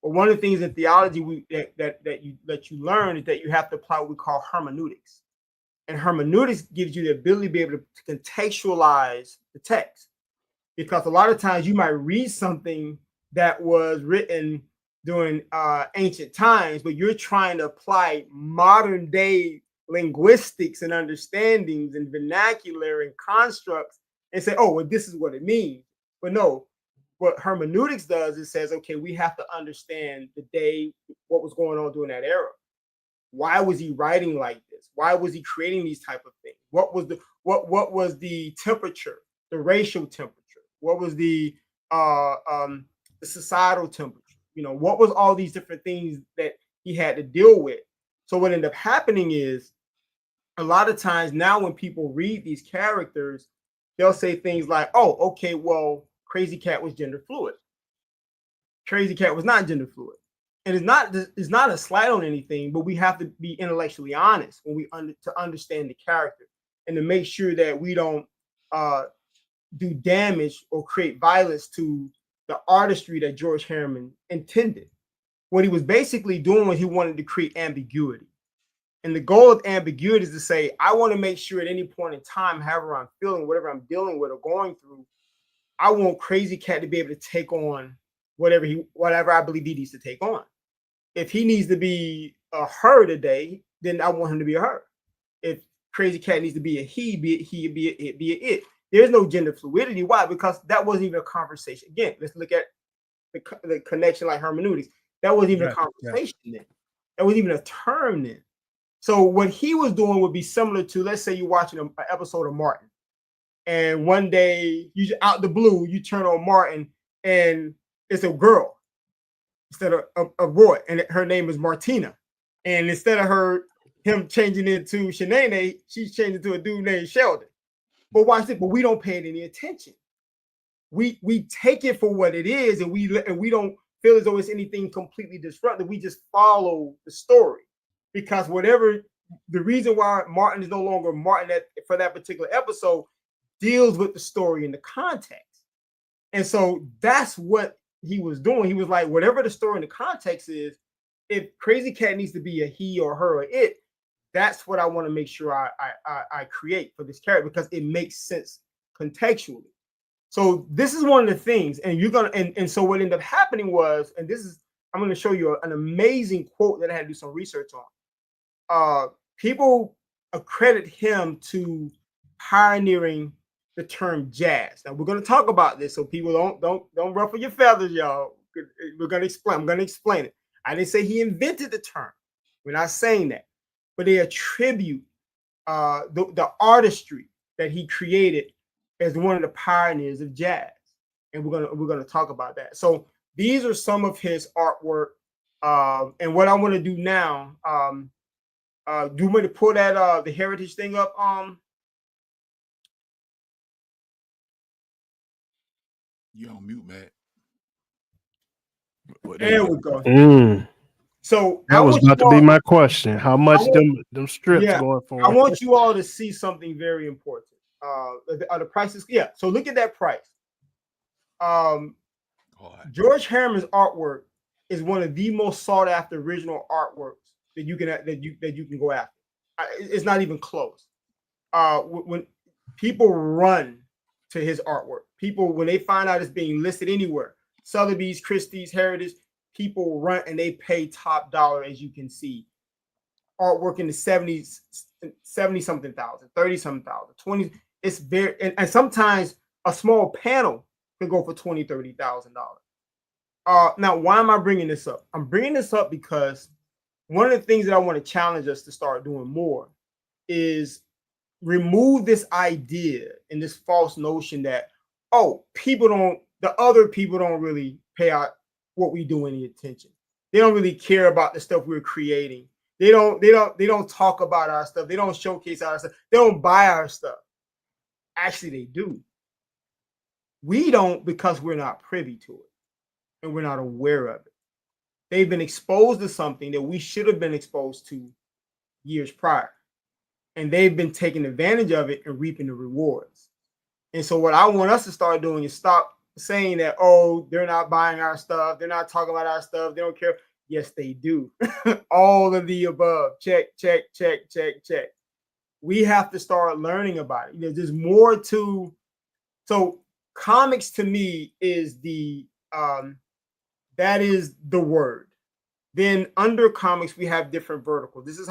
Speaker 1: But one of the things in theology that you learn is that you have to apply what we call hermeneutics. And hermeneutics gives you the ability to be able to contextualize the text. Because a lot of times you might read something that was written during ancient times, but you're trying to apply modern day linguistics and understandings and vernacular and constructs and say, oh, well, this is what it means. But no, what hermeneutics does is says, okay, we have to understand the day, what was going on during that era. Why was he writing like this? Why was he creating these type of things? What was the temperature, the racial temperature? What was the societal temperature? You know, what was all these different things that he had to deal with? So what ended up happening is a lot of times now when people read these characters, they'll say things like, oh, okay, well, Crazy Cat was gender fluid. Crazy Cat was not gender fluid. And it's not a slight on anything, but we have to be intellectually honest when to understand the character and to make sure that we don't do damage or create violence to the artistry that George Herriman intended. What he was basically doing was he wanted to create ambiguity. And the goal of ambiguity is to say, I want to make sure at any point in time, however I'm feeling, whatever I'm dealing with or going through, I want Crazy Cat to be able to take on whatever I believe he needs to take on. If he needs to be a her today, then I want him to be a her. If Crazy Cat needs to be a he, be an it. There's no gender fluidity. Why? Because that wasn't even a conversation. Again, let's look at the connection like hermeneutics. That wasn't even a conversation then. That wasn't even a term then. So what he was doing would be similar to, let's say you're watching an episode of Martin, and one day you out the blue, you turn on Martin, and it's a girl instead of a boy, and her name is Martina. And instead of him changing into Shanae, she's changing to a dude named Sheldon. But watch this, but we don't pay it any attention. We take it for what it is, and we don't feel as though it's anything completely disruptive. We just follow the story. Because whatever the reason why Martin is no longer Martin for that particular episode deals with the story in the context. And so that's what he was doing. He was like, whatever the story in the context is, if Crazy Cat needs to be a he or her or it, that's what I want to make sure I create for this character because it makes sense contextually. So this is one of the things, and you're gonna and so what ended up happening was, and this is I'm going to show you an amazing quote that I had to do some research on. People accredit him to pioneering the term jazz. Now we're going to talk about this, so people don't ruffle your feathers, y'all. We're going to explain. I'm going to explain it. I didn't say he invented the term. We're not saying that, but they attribute the artistry that he created as one of the pioneers of jazz, and we're gonna talk about that. So these are some of his artwork, and what I want to do now. Do you want me to pull that the heritage thing up,
Speaker 4: You on mute, Matt.
Speaker 1: There we go. So
Speaker 3: That was about to be my question. How much them strips going for?
Speaker 1: I want you all to see something very important. The prices. Yeah. So look at that price. George Harriman's artwork is one of the most sought after original artworks that you can go after. It's not even close. When people run to his artwork, people when they find out it's being listed anywhere, Sotheby's, Christie's, Heritage, people run and they pay top dollar, as you can see. Artwork in the 70s, 70 something thousand, 30 something thousand, 20. It's very and sometimes a small panel can go for $20,000, $30,000. Now, why am I bringing this up? I'm bringing this up because one of the things that I want to challenge us to start doing more is remove this idea and this false notion that, oh, the other people don't really pay out what we do any attention. They don't really care about the stuff we're creating. They don't talk about our stuff. They don't showcase our stuff. They don't buy our stuff. Actually, they do. We don't because we're not privy to it and we're not aware of it. They've been exposed to something that we should have been exposed to years prior. And they've been taking advantage of it and reaping the rewards. And so what I want us to start doing is stop saying that, oh, they're not buying our stuff. They're not talking about our stuff. They don't care. Yes, they do. All of the above. Check, check, check, check, check. We have to start learning about it. There's more to. So comics to me is that is the word. Then under comics, we have different verticals. This is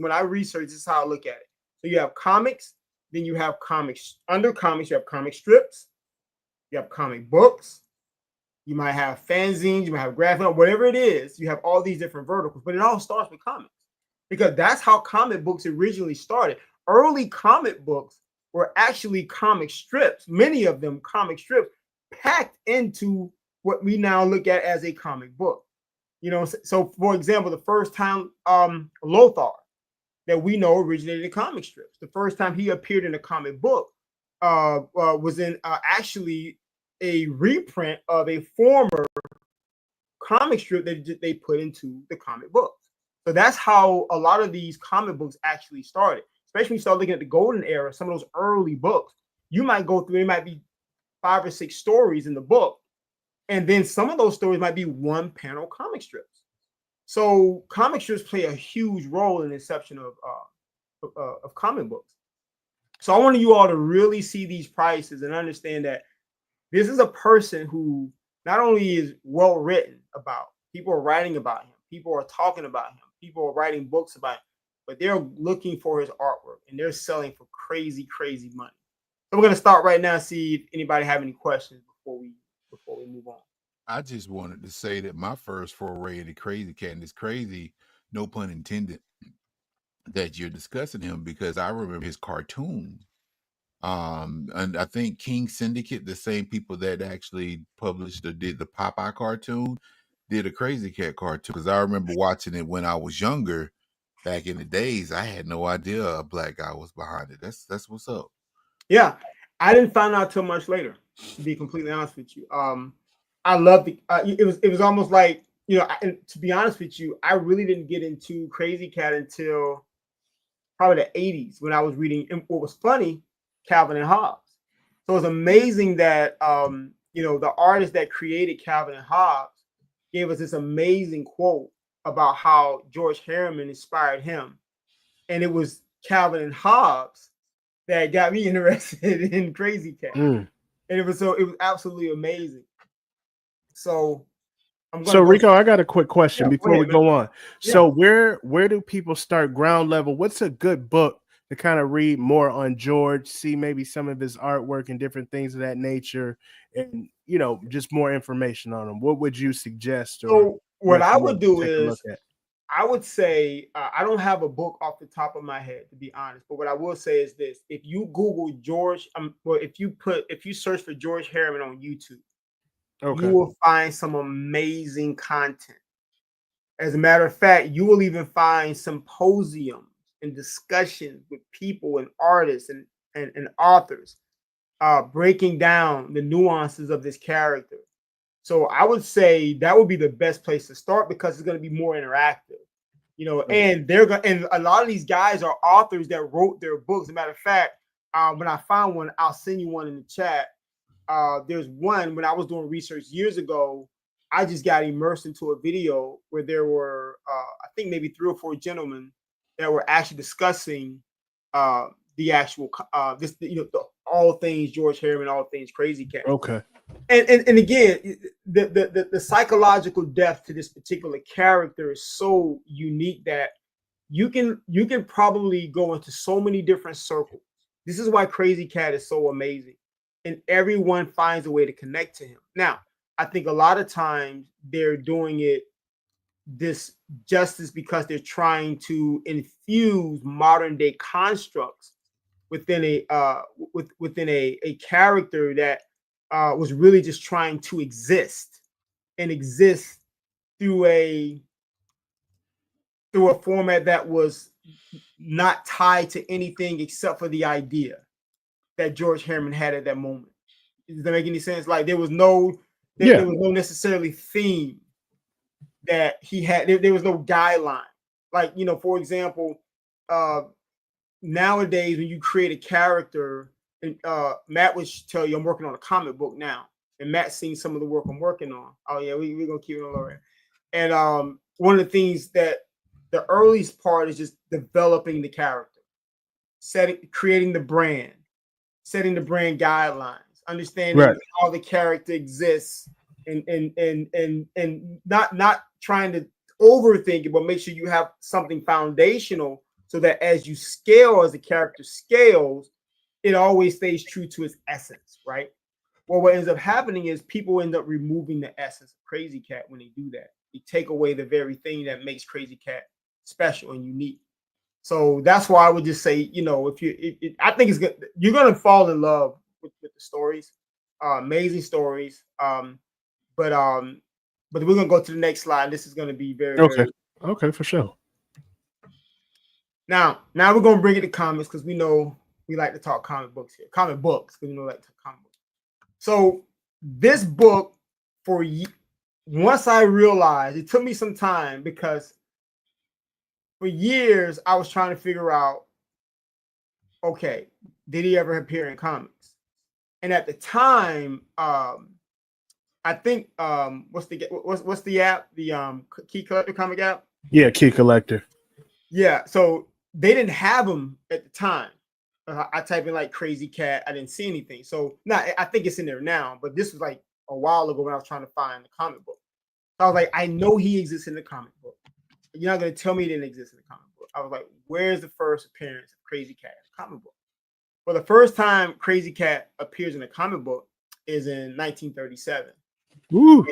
Speaker 1: when I research, this is how I look at it. So you have comics, then you have comics. Under comics, you have comic strips, you have comic books, you might have fanzines, you might have graphic novel, whatever it is, you have all these different verticals, but it all starts with comics because that's how comic books originally started. Early comic books were actually comic strips, many of them comic strips packed into what we now look at as a comic book. So for example, the first time Lothar that we know originated in comic strips. The first time he appeared in a comic book was in actually a reprint of a former comic strip that they put into the comic books. So that's how a lot of these comic books actually started. Especially when you start looking at the golden era, some of those early books, you might go through, it might be 5 or 6 stories in the book. And then some of those stories might be one panel comic strips. So comic strips play a huge role in the inception of comic books. So I want you all to really see these prices and understand that this is a person who not only is well written about, people are writing about him, people are talking about him, people are writing books about him, but they're looking for his artwork and they're selling for crazy, crazy money. So we're going to start right now and see if anybody have any questions before we move on.
Speaker 4: I just wanted to say that my first foray into Crazy Cat, and it's crazy, no pun intended, that you're discussing him because I remember his cartoon. And I think King Syndicate, the same people that actually published or did the Popeye cartoon, did a Crazy Cat cartoon. Because I remember watching it when I was younger, back in the days. I had no idea a black guy was behind it. That's what's up.
Speaker 1: Yeah, I didn't find out till much later, to be completely honest with you. I loved it. It was almost like, and to be honest with you, I really didn't get into Crazy Cat until probably the 80s when I was reading. And what was funny, Calvin and Hobbes. So it's amazing that the artist that created Calvin and Hobbes gave us this amazing quote about how George Harriman inspired him, and it was Calvin and Hobbes that got me interested in Crazy Cat, and it was absolutely amazing. So
Speaker 3: Rico, I got a quick question before we go on.
Speaker 1: Yeah.
Speaker 3: So where do people start ground level? What's a good book to kind of read more on George, see maybe some of his artwork and different things of that nature, and just more information on him? What would you suggest?
Speaker 1: So what I would do is, I would say, I don't have a book off the top of my head, to be honest, but what I will say is this: if you Google George, if you search for George Harriman on YouTube, you will find some amazing content. As a matter of fact, you will even find symposiums and discussions with people and artists and authors breaking down the nuances of this character. So I would say that would be the best place to start because it's going to be more interactive, you know. And they're going, and a lot of these guys are authors that wrote their books. As a matter of fact, when I find one, I'll send you one in the chat. There's one when I was doing research years ago. I just got immersed into a video where there were, I think maybe 3 or 4 gentlemen that were actually discussing the actual this, you know, all things George Harriman, all things Crazy Cat.
Speaker 3: Okay.
Speaker 1: And again, the psychological depth to this particular character is so unique that you can probably go into so many different circles. This is why Crazy Cat is so amazing, and everyone finds a way to connect to him. Now, I think a lot of times they're doing it this justice because they're trying to infuse modern day constructs within a character that was really just trying to exist through a format that was not tied to anything except for the idea that George Harriman had at that moment. Does that make any sense? Like there was no necessarily theme that he had. There was no guideline. Like, you know, for example, nowadays when you create a character, and Matt would tell you I'm working on a comic book now, and Matt's seen some of the work I'm working on. Oh yeah, we're gonna keep it on low end. And one of the things that the earliest part is just developing the character, creating the brand, setting the brand guidelines, understanding how the character exists, and not trying to overthink it, but make sure you have something foundational so that as you scale, as the character scales, it always stays true to its essence, right? Well, what ends up happening is people end up removing the essence of Crazy Cat when they do that. They take away the very thing that makes Crazy Cat special and unique. So that's why I would just say, you know, I think it's good. You're gonna fall in love with the stories, amazing stories. But we're gonna go to the next slide. This is gonna be very
Speaker 3: okay, for sure.
Speaker 1: Now we're gonna bring it to comics because we know we like to talk comic books here. Comic books because we know like to talk comic books. So this book, once I realized, it took me some time because for years I was trying to figure out, okay, did he ever appear in comics? And at the time, I think what's the app? The Key Collector comic app?
Speaker 3: Yeah, Key Collector.
Speaker 1: Yeah, so they didn't have them at the time. I type in like Crazy Cat, I didn't see anything. So now I think it's in there now, but this was like a while ago when I was trying to find the comic book. So I was like, I know he exists in the comic book. You're not gonna tell me he didn't exist in the comic book. I was like, where's the first appearance of Crazy Cat in the comic book? Well, the first time Crazy Cat appears in a comic book is in 1937.
Speaker 3: Woo.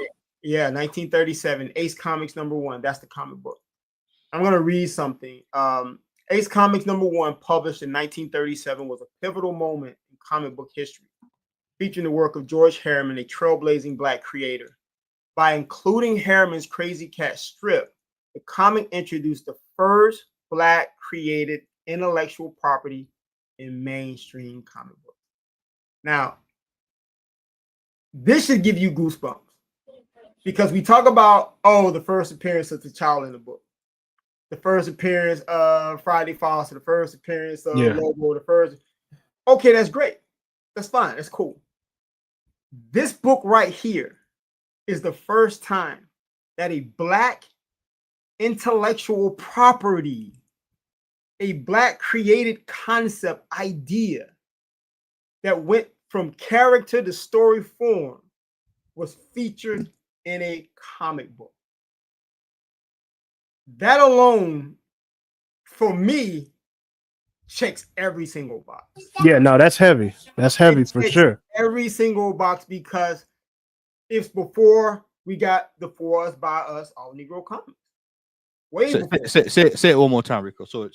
Speaker 1: Yeah, 1937, Ace Comics #1. That's the comic book. I'm gonna read something. Ace Comics #1, published in 1937, was a pivotal moment in comic book history, featuring the work of George Harriman, a trailblazing Black creator. By including Harriman's Crazy Cat strip, the comic introduced the first Black created intellectual property in mainstream comic books. Now, this should give you goosebumps because we talk about, the first appearance of T'Challa in the book, the first appearance of Friday Foster, the first appearance of Lobo, the first. Okay, that's great. That's fine. That's cool. This book right here is the first time that a Black intellectual property, a Black created concept idea that went from character to story form was featured in a comic book. That alone, for me, checks every single box.
Speaker 3: Yeah, no, that's heavy. That's heavy for sure.
Speaker 1: Every single box, because it's before we got the For Us By Us All Negro comics. Way before.
Speaker 2: Say it one more time, Rico. So
Speaker 1: it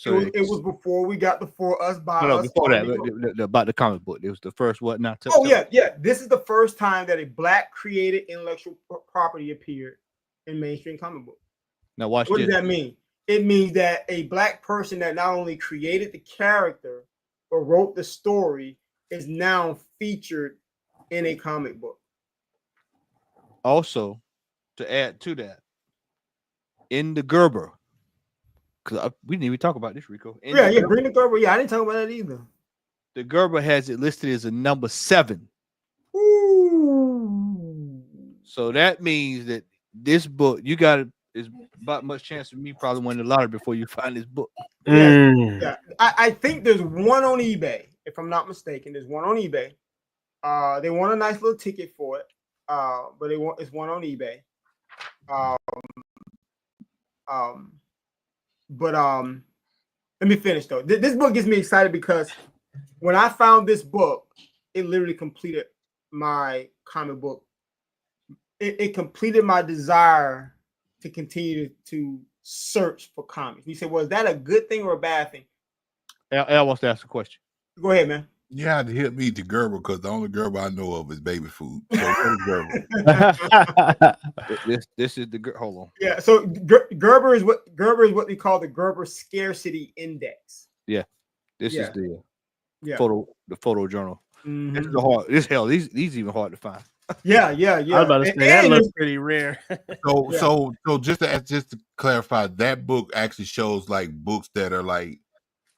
Speaker 1: was before we got the For Us By Us.
Speaker 2: Before that, about the comic book, it was the first what? Not.
Speaker 1: Yeah. This is the first time that a Black created intellectual property appeared in mainstream comic book.
Speaker 2: Now watch
Speaker 1: what
Speaker 2: this.
Speaker 1: Does that mean? It means that a Black person that not only created the character but wrote the story is now featured in a comic book.
Speaker 2: Also, to add to that, in the Gerber, because we didn't even talk about this, Rico. In
Speaker 1: Yeah,
Speaker 2: the
Speaker 1: yeah,
Speaker 2: Gerber,
Speaker 1: bring the Gerber. Yeah, I didn't talk about that either.
Speaker 2: the Gerber has it listed as a number 7.
Speaker 1: Ooh.
Speaker 2: So that means that this book, you got is about much chance of me probably winning the lottery before you find this book.
Speaker 1: Yeah,
Speaker 3: Mm.
Speaker 1: yeah. I think there's one on eBay, if I'm not mistaken. There's one on eBay. They want a nice little ticket for it. But it's one on eBay. But let me finish though. This book gets me excited because when I found this book, it literally completed my comic book. It completed my desire to continue to search for comics. You say, well, is that a good thing or a bad thing?
Speaker 2: Al wants to ask a question.
Speaker 1: Go ahead, man.
Speaker 4: You had to hit me to Gerber because the only Gerber I know of is baby food. So what is Gerber?
Speaker 2: This is the hold on.
Speaker 1: Yeah, so Gerber is what they call the Gerber Scarcity Index.
Speaker 2: This
Speaker 1: Yeah.
Speaker 2: is the
Speaker 1: Yeah.
Speaker 2: photo journal.
Speaker 1: Mhm.
Speaker 2: This is the hard. This hell. These even hard to find.
Speaker 1: Yeah.
Speaker 3: I was about to say that looks pretty rare.
Speaker 4: So
Speaker 1: Yeah.
Speaker 4: so just to clarify, that book actually shows like books that are like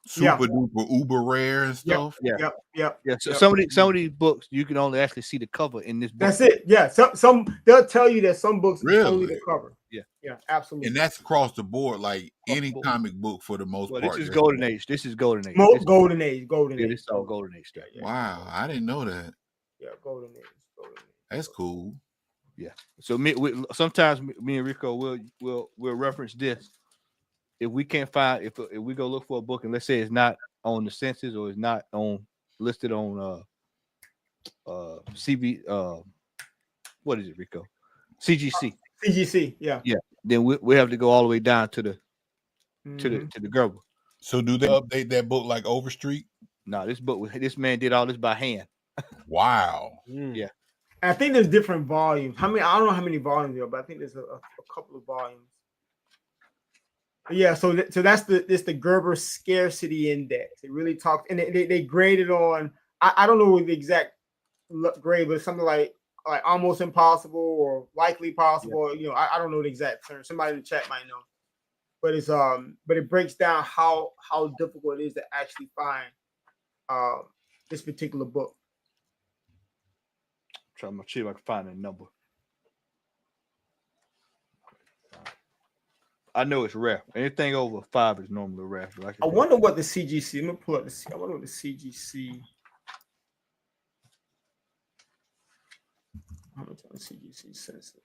Speaker 4: super duper uber rare and stuff.
Speaker 1: Yep.
Speaker 2: Yeah. So
Speaker 1: Yep.
Speaker 2: some of these books you can only actually see the cover in this book.
Speaker 1: That's it. Yeah. Some they'll tell you that some books is only the
Speaker 4: Really?
Speaker 1: cover. Yeah, absolutely.
Speaker 4: And that's across the board, like
Speaker 2: Across
Speaker 4: any
Speaker 2: the board.
Speaker 4: comic book for the most
Speaker 2: Well,
Speaker 4: part.
Speaker 2: this is
Speaker 4: that's-
Speaker 2: Golden Age. This is Golden Age. This-
Speaker 1: Golden Age.
Speaker 2: yeah, this is all Golden Age stuff.
Speaker 1: Yeah.
Speaker 4: Wow, I didn't know that.
Speaker 1: Yeah, Golden Age.
Speaker 4: That's cool.
Speaker 2: So sometimes me and Rico will reference this if we can't find if we go look for a book and let's say it's not on the census or it's not on listed on CB what is it, Rico? CGC.
Speaker 1: CGC. Yeah.
Speaker 2: Then we have to go all the way down to the
Speaker 1: Mhm.
Speaker 2: to the Gerber.
Speaker 4: So do they update that book like Overstreet?
Speaker 2: No, this man did all this by hand.
Speaker 4: Wow.
Speaker 2: Yeah.
Speaker 1: I think there's different volumes. I don't know how many volumes there are, but I think there's a couple of volumes. Yeah, so that's the Gerber Scarcity Index. It really talks, and they graded on. I don't know the exact grade, but something like almost impossible or likely possible. Yeah. I don't know the exact term. Somebody in the chat might know. But it breaks down how difficult it is to actually find this particular book.
Speaker 2: Try to see if I can find a number. I know it's rare. Anything over 5 is normally rare.
Speaker 1: I wonder what the CGC. Let me pull up the. I wonder what the CGC. How much on the CGC census?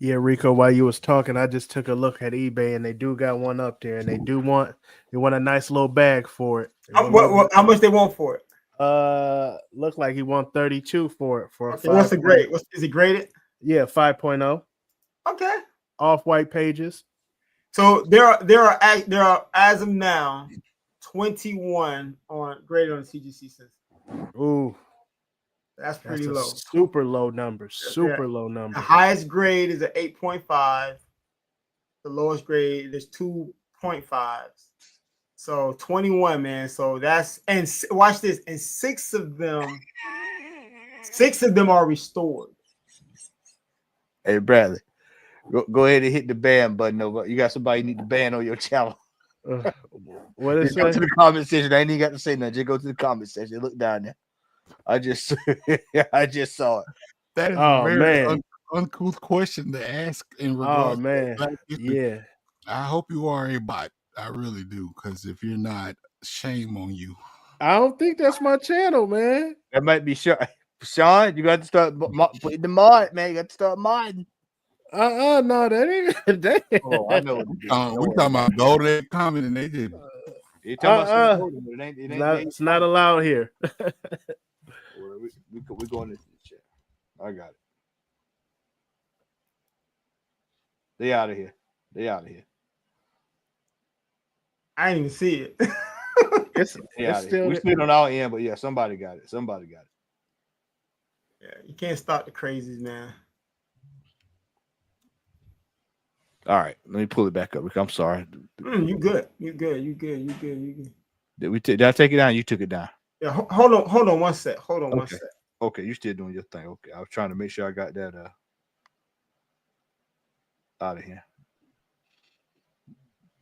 Speaker 3: Yeah, Rico, while you was talking, I just took a look at eBay and they do got one up there and they want a nice little bag for it.
Speaker 1: How much they want for it?
Speaker 3: Look like he want 32 for it.
Speaker 1: Okay, what's the grade? Is it graded?
Speaker 3: Yeah, 5.0.
Speaker 1: Okay.
Speaker 3: Off-white pages.
Speaker 1: So there are as of now 21 graded on the CGC census.
Speaker 3: Ooh.
Speaker 1: That's pretty low.
Speaker 3: Super low numbers. Super low numbers.
Speaker 1: The highest grade is an 8.5. The lowest grade, there's 2.5s. So 21, man. So that's, and watch this, and six of them are restored.
Speaker 2: Hey Bradley, go ahead and hit the ban button over. You got somebody you need to ban on your channel.
Speaker 3: What is
Speaker 2: Go
Speaker 3: it?
Speaker 2: to the comment section. I ain't even got to say nothing. Just go to the comment section. Look down there. I just saw it.
Speaker 4: That is
Speaker 3: Oh,
Speaker 4: a very
Speaker 3: man.
Speaker 4: uncouth question to ask in regards.
Speaker 3: Oh man.
Speaker 4: To Black history.
Speaker 3: Yeah.
Speaker 4: I hope you are a bot. I really do, because if you're not, shame on you.
Speaker 3: I don't think that's my channel, man.
Speaker 2: That might be Sean. Sean, you got to start putting the mod, man. You got to start modding.
Speaker 3: No, that ain't that.
Speaker 2: Oh, I know.
Speaker 4: We talking about golden comment and they did.
Speaker 2: You're talking about something, but it ain't.
Speaker 3: It's not allowed here.
Speaker 2: We going into the chat. I got it. They out of here.
Speaker 1: I didn't even see it.
Speaker 3: It's
Speaker 2: They outta here.
Speaker 3: still
Speaker 2: We still on our end, but yeah, somebody got it.
Speaker 1: Yeah, you can't stop the crazies, man.
Speaker 2: All right, let me pull it back up. I'm sorry.
Speaker 1: You good. You good. You good. You good. You good.
Speaker 2: Did I take it down? You took it down.
Speaker 1: Yeah, hold on one sec. Hold on one
Speaker 2: Okay.
Speaker 1: sec.
Speaker 2: Okay, you still doing your thing. Okay, I was trying to make sure I got that out of here.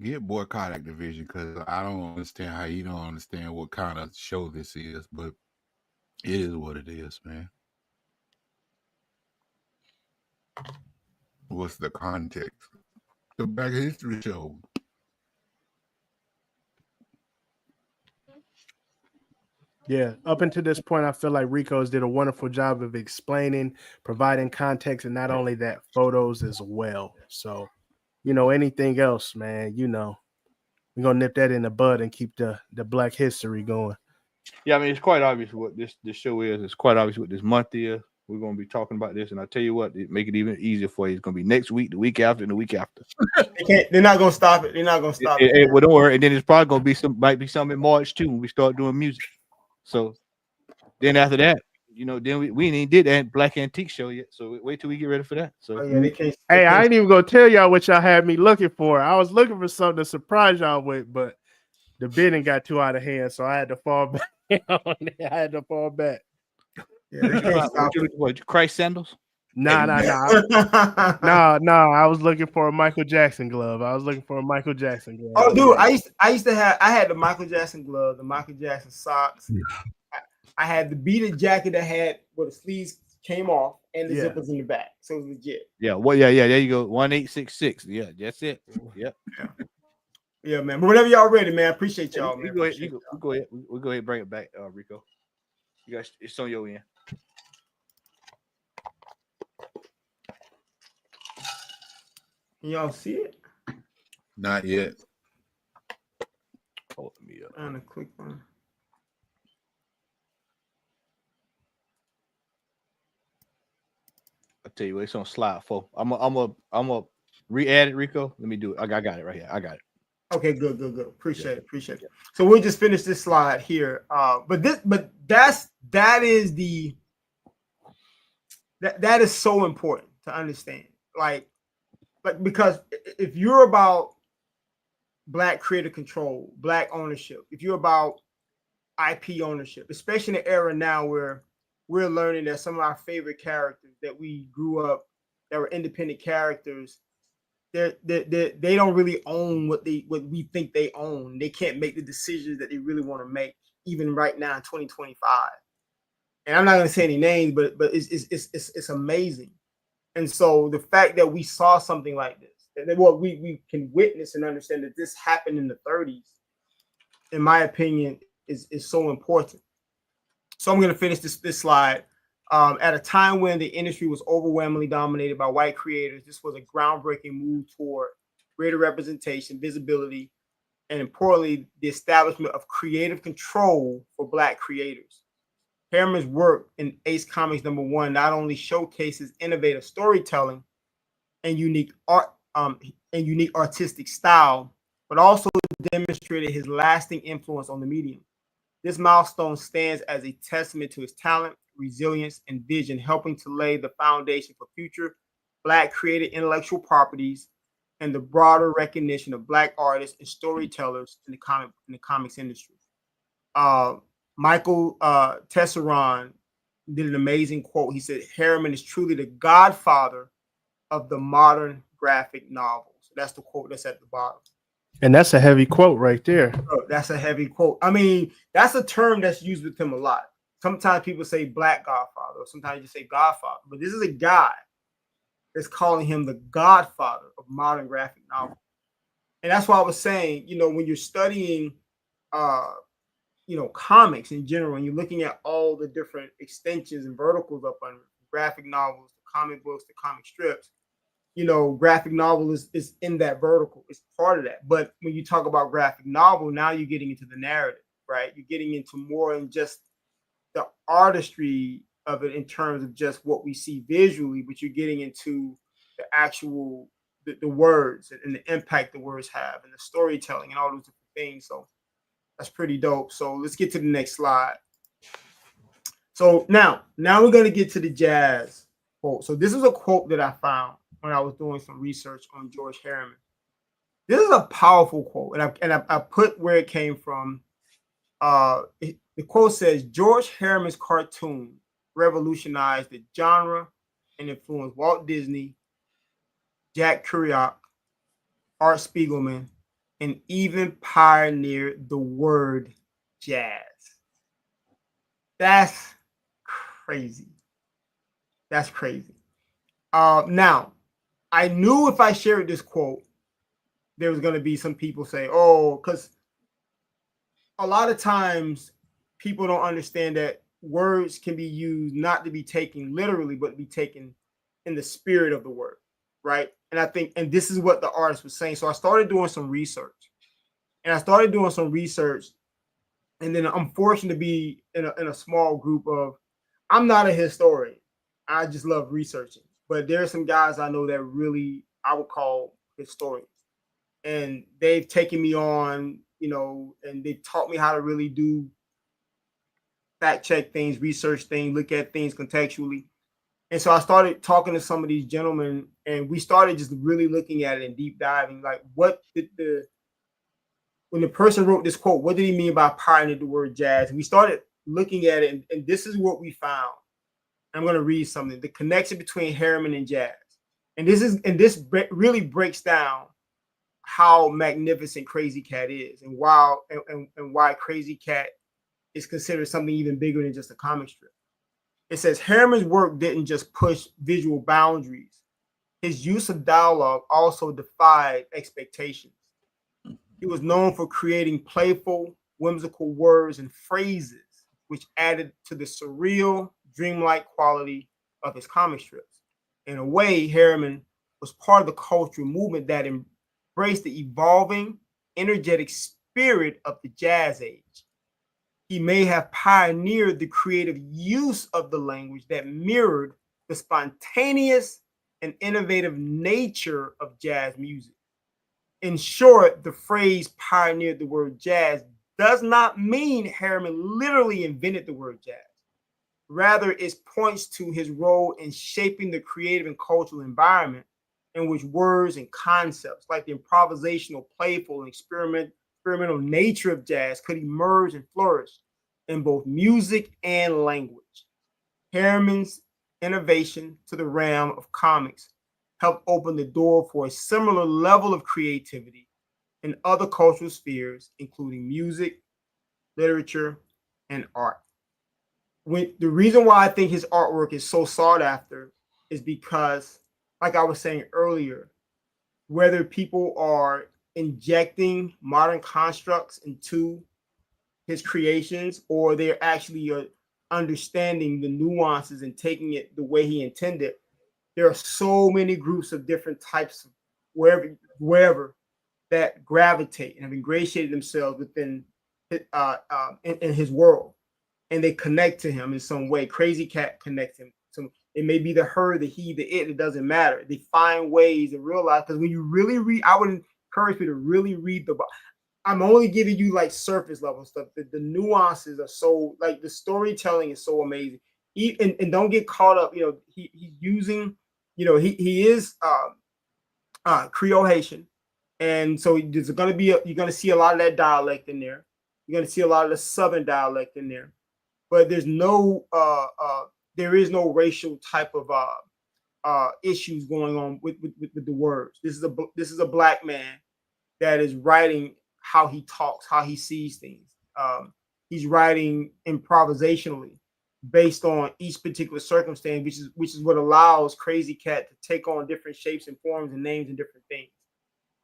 Speaker 4: Get boycott Activision because I don't understand how you don't understand what kind of show this is, but it is what it is, man. What's the context? The Black History show.
Speaker 3: Yeah, up until this point, I feel like Rico's did a wonderful job of explaining, providing context, and not only that, photos as well. So, anything else, man, we're gonna nip that in the bud and keep the Black History going.
Speaker 2: Yeah, I mean it's quite obvious what this show is. It's quite obvious what this month is. We're gonna be talking about this, and I tell you what, make it even easier for you. It's gonna be next week, the week after, and the week after.
Speaker 1: They're not gonna stop it. They're not gonna stop it.
Speaker 2: Well, don't worry. And then it's probably gonna be might be some in March too when we start doing music. So then after that, then we ain't did that Black Antique show yet. So wait till we get ready for that. So
Speaker 1: They can't.
Speaker 3: Hey, I ain't even gonna tell y'all what y'all had me looking for. I was looking for something to surprise y'all with, but the bidding got too out of hand, so I had to fall back. I had to fall back.
Speaker 1: Yeah, they can't stop it.
Speaker 2: What, Christ sandals?
Speaker 3: Nah. I was looking for a Michael Jackson glove.
Speaker 1: Oh, dude, I used to have. I had the Michael Jackson glove, the Michael Jackson socks. I had the beaded jacket that had where the sleeves came off and the zippers in the back, so it was legit.
Speaker 2: Yeah. Well, yeah. There you go. 1866. Yeah, that's it. Yep.
Speaker 1: Yeah, man. But whenever y'all ready, man. Appreciate y'all, man.
Speaker 2: Go ahead. We go ahead. We go ahead and bring it back, Rico. You guys, it's on your end.
Speaker 1: Can y'all see it?
Speaker 4: Not yet.
Speaker 2: Hold me up.
Speaker 1: I'm gonna click on.
Speaker 2: I tell you what, it's on slide 4. I'm a re-add it, Rico. Let me do it. I got it right here. I got it.
Speaker 1: Okay, good. Appreciate it. So we'll just finish this slide here. That is so important to understand. Like because if you're about Black creative control, Black ownership, if you're about IP ownership, especially in the era now where we're learning that some of our favorite characters that we grew up that were independent characters, they don't really own what we think they own. They can't make the decisions that they really want to make, even right now in 2025. And I'm not going to say any names, but it's amazing. And so the fact that we saw something like this, that what we can witness and understand that this happened in the 30s, in my opinion, is so important. So I'm going to finish this slide. At a time when the industry was overwhelmingly dominated by white creators, this was a groundbreaking move toward greater representation, visibility, and importantly, the establishment of creative control for Black creators. Harriman's work in Ace Comics #1 not only showcases innovative storytelling and unique artistic style, but also demonstrated his lasting influence on the medium. This milestone stands as a testament to his talent, resilience, and vision, helping to lay the foundation for future Black created intellectual properties and the broader recognition of Black artists and storytellers in the comics industry. Michael Tesseron did an amazing quote. He said, "Harriman is truly the godfather of the modern graphic novel." So that's the quote that's at the bottom.
Speaker 3: And that's a heavy quote right there.
Speaker 1: That's a heavy quote. I mean, that's a term that's used with him a lot. Sometimes people say Black Godfather, or sometimes you say Godfather, but this is a guy that's calling him the godfather of modern graphic novel. And that's why I was saying, when you're studying, comics in general, and you're looking at all the different extensions and verticals up on graphic novels, the comic books, the comic strips, graphic novel is in that vertical. It's part of that. But when you talk about graphic novel, now you're getting into the narrative, right? You're getting into more than just the artistry of it in terms of just what we see visually, but you're getting into the actual, the words and the impact the words have and the storytelling and all those different things. So that's pretty dope. So let's get to the next slide. So now we're gonna get to the jazz quote. So this is a quote that I found when I was doing some research on George Harriman. This is a powerful quote, and I put where it came from. The quote says George Harriman's cartoon revolutionized the genre and influenced Walt Disney, Jack Kerouac, Art Spiegelman, and even pioneered the word jazz. That's crazy. That's crazy. Now, I knew if I shared this quote, there was going to be some people say, oh, because a lot of times people don't understand that words can be used not to be taken literally, but to be taken in the spirit of the word, right? And I think, and this is what the artist was saying. So I started doing some research, and then I'm fortunate to be in a small group of, I'm not a historian. I just love researching, but there are some guys I know that really I would call historians, and they've taken me on, and they've taught me how to really do fact check things, research things, look at things contextually. And so I started talking to some of these gentlemen, and we started just really looking at it and deep diving. Like, what did when the person wrote this quote, what did he mean by pioneering the word jazz? And we started looking at it, and this is what we found. I'm going to read something: the connection between Harriman and jazz, and this really breaks down how magnificent Crazy Cat is, and why Crazy Cat is considered something even bigger than just a comic strip. It says Harriman's work didn't just push visual boundaries. His use of dialogue also defied expectations. He was known for creating playful, whimsical words and phrases, which added to the surreal, dreamlike quality of his comic strips. In a way, Harriman was part of the cultural movement that embraced the evolving, energetic spirit of the jazz age. He may have pioneered the creative use of the language that mirrored the spontaneous and innovative nature of jazz music. In short, the phrase pioneered the word jazz does not mean Harriman literally invented the word jazz. Rather, it points to his role in shaping the creative and cultural environment in which words and concepts like the improvisational, playful, and experimental nature of jazz could emerge and flourish in both music and language. Harriman's innovation to the realm of comics helped open the door for a similar level of creativity in other cultural spheres, including music, literature, and art. The reason why I think his artwork is so sought after is because, like I was saying earlier, whether people are injecting modern constructs into his creations or they're actually understanding the nuances and taking it the way he intended, there are so many groups of different types of wherever that gravitate and have ingratiated themselves within in his world, and they connect to him in some way. Crazy Cat connects him. So it may be the her, the he, the it doesn't matter. They find ways to realize, because when you really read, I would encourage you to really read the book. I'm only giving you like surface level stuff. The nuances are so, like, the storytelling is so amazing. And don't get caught up. He's using, he is Creole Haitian, and so there's going to be you're going to see a lot of that dialect in there. You're going to see a lot of the Southern dialect in there, but there is no racial type of issues going on with the words. This is a black man that is writing how he talks, how he sees things. He's writing improvisationally based on each particular circumstance, which is what allows Crazy Cat to take on different shapes and forms and names and different things.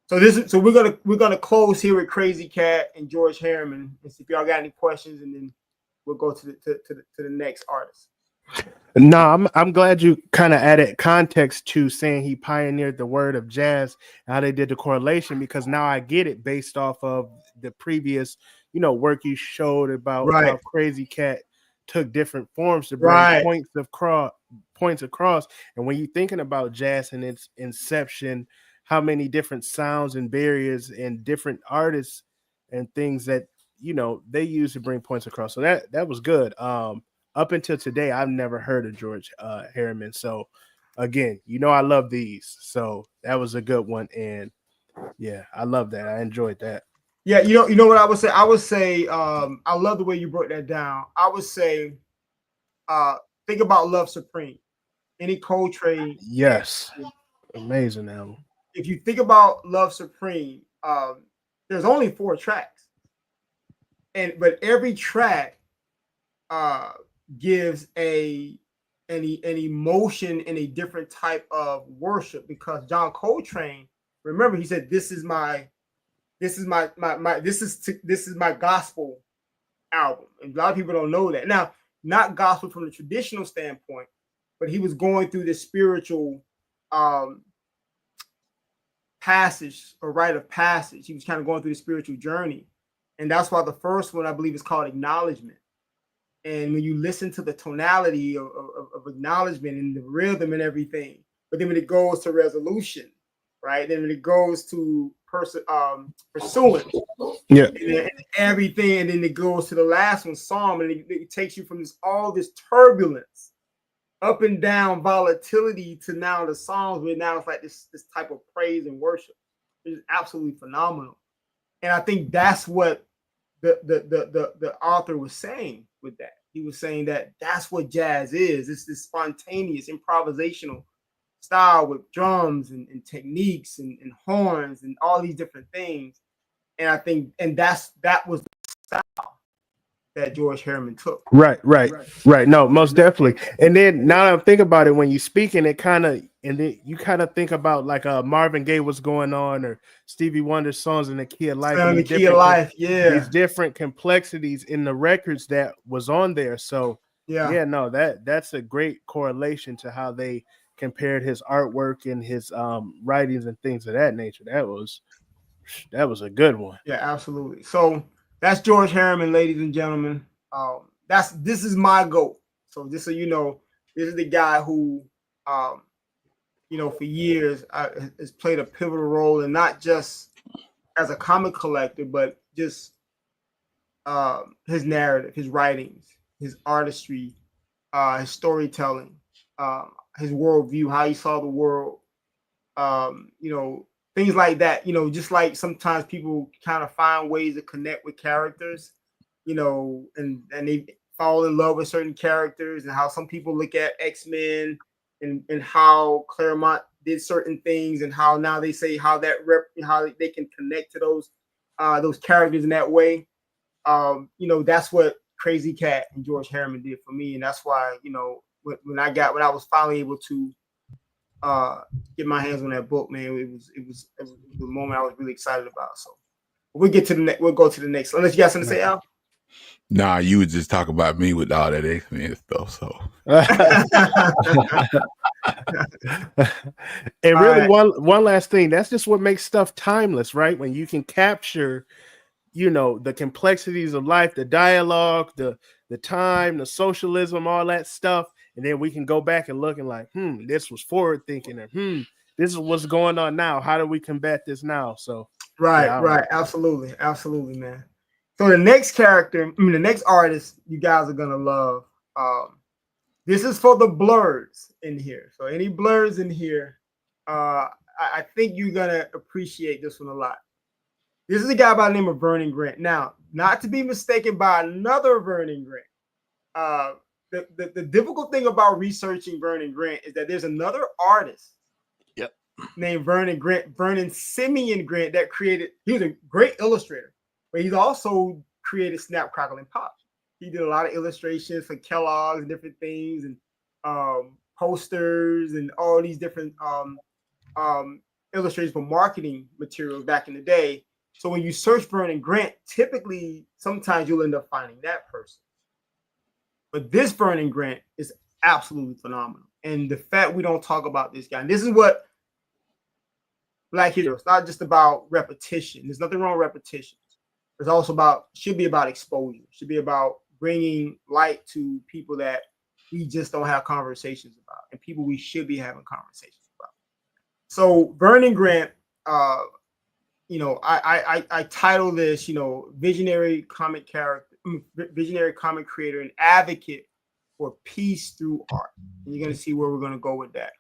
Speaker 1: So we're gonna close here with Crazy Cat and George Harriman, and see if y'all got any questions, and then we'll go to the next artist.
Speaker 3: No, I'm glad you kind of added context to saying he pioneered the word of jazz, how they did the correlation, because now I get it based off of the previous, work you showed about how Crazy Cat took different forms to bring points across. And when you're thinking about jazz and its inception, how many different sounds and barriers and different artists and things that they use to bring points across. So that was good. up until today, I've never heard of George Harriman. So again, I love these. So that was a good one. And yeah, I love that. I enjoyed that.
Speaker 1: Yeah, you know what I would say? I would say, I love the way you broke that down. I would say, think about Love Supreme. Any Coltrane.
Speaker 3: Yes. Amazing album.
Speaker 1: If you think about Love Supreme, there's only 4 tracks. But every track gives an emotion and a different type of worship, because John Coltrane, remember, he said, this is my gospel album. And a lot of people don't know that. Now, not gospel from the traditional standpoint, but he was going through this spiritual passage or rite of passage. He was kind of going through the spiritual journey. And that's why the first one, I believe, is called Acknowledgement. And when you listen to the tonality of acknowledgement and the rhythm and everything, but then when it goes to resolution, right? Then when it goes to pursuance,
Speaker 3: yeah,
Speaker 1: and everything, and then it goes to the last one, Psalm, and it takes you from all this turbulence, up and down volatility, to now the Psalms, where now it's like this type of praise and worship. It's absolutely phenomenal. And I think that's what the author was saying with that. He was saying that that's what jazz is. It's this spontaneous, improvisational style with drums and techniques and horns and all these different things. And I think, and that was the style that George Harriman took.
Speaker 3: Right. No, most definitely. And then now that I think about it, when you speaking, you kind of think about like Marvin Gaye, What's Going On, or Stevie Wonder's songs in the Key of Life.
Speaker 1: The Key of Life, yeah.
Speaker 3: These different complexities in the records that was on there. So no, that's a great correlation to how they compared his artwork and his writings and things of that nature. That was a good one.
Speaker 1: Yeah, absolutely. So that's George Harriman, ladies and gentlemen. This is my GOAT. So just so you know, this is the guy who, for years has played a pivotal role, and not just as a comic collector, but just his narrative, his writings, his artistry, his storytelling, his worldview, how he saw the world, things like that. Just like sometimes people kind of find ways to connect with characters, and they fall in love with certain characters, and how some people look at X-Men and how Claremont did certain things, and how now they say how they can connect to those characters in that way. That's what Crazy Cat and George Harriman did for me, and that's why when I was finally able to get my hands on that book, man, it was the moment I was really excited about. So we'll go to the next. Unless you got something to say, Al?
Speaker 4: Nah, you would just talk about me with all that X-Men stuff. So
Speaker 3: and really, one last thing, that's just what makes stuff timeless, right? When you can capture the complexities of life, the dialogue, the time, the socialism, all that stuff. And then we can go back and look and like, this was forward thinking, and this is what's going on now. How do we combat this now? So
Speaker 1: right. Absolutely, man. So the next the next artist you guys are gonna love. This is for the Blurs in here. So any Blurs in here, I think you're gonna appreciate this one a lot. This is a guy by the name of Vernon Grant. Now, not to be mistaken by another Vernon Grant. The difficult thing about researching Vernon Grant is that there's another artist named Vernon Simeon Grant, that he was a great illustrator, but he's also created Snap, Crackle, and Pop. He did a lot of illustrations for Kellogg's and different things, and posters and all these different illustrations for marketing materials back in the day. So when you search Vernon Grant, typically, sometimes you'll end up finding that person. But this Vernon Grant is absolutely phenomenal. And the fact we don't talk about this guy, and this is what Black History, it's not just about repetition. There's nothing wrong with repetition. It's also should be about exposure. Should be about bringing light to people that we just don't have conversations about, and people we should be having conversations about. So Vernon Grant, I title this, visionary comic creator and advocate for peace through art. And you're going to see where we're going to go with that.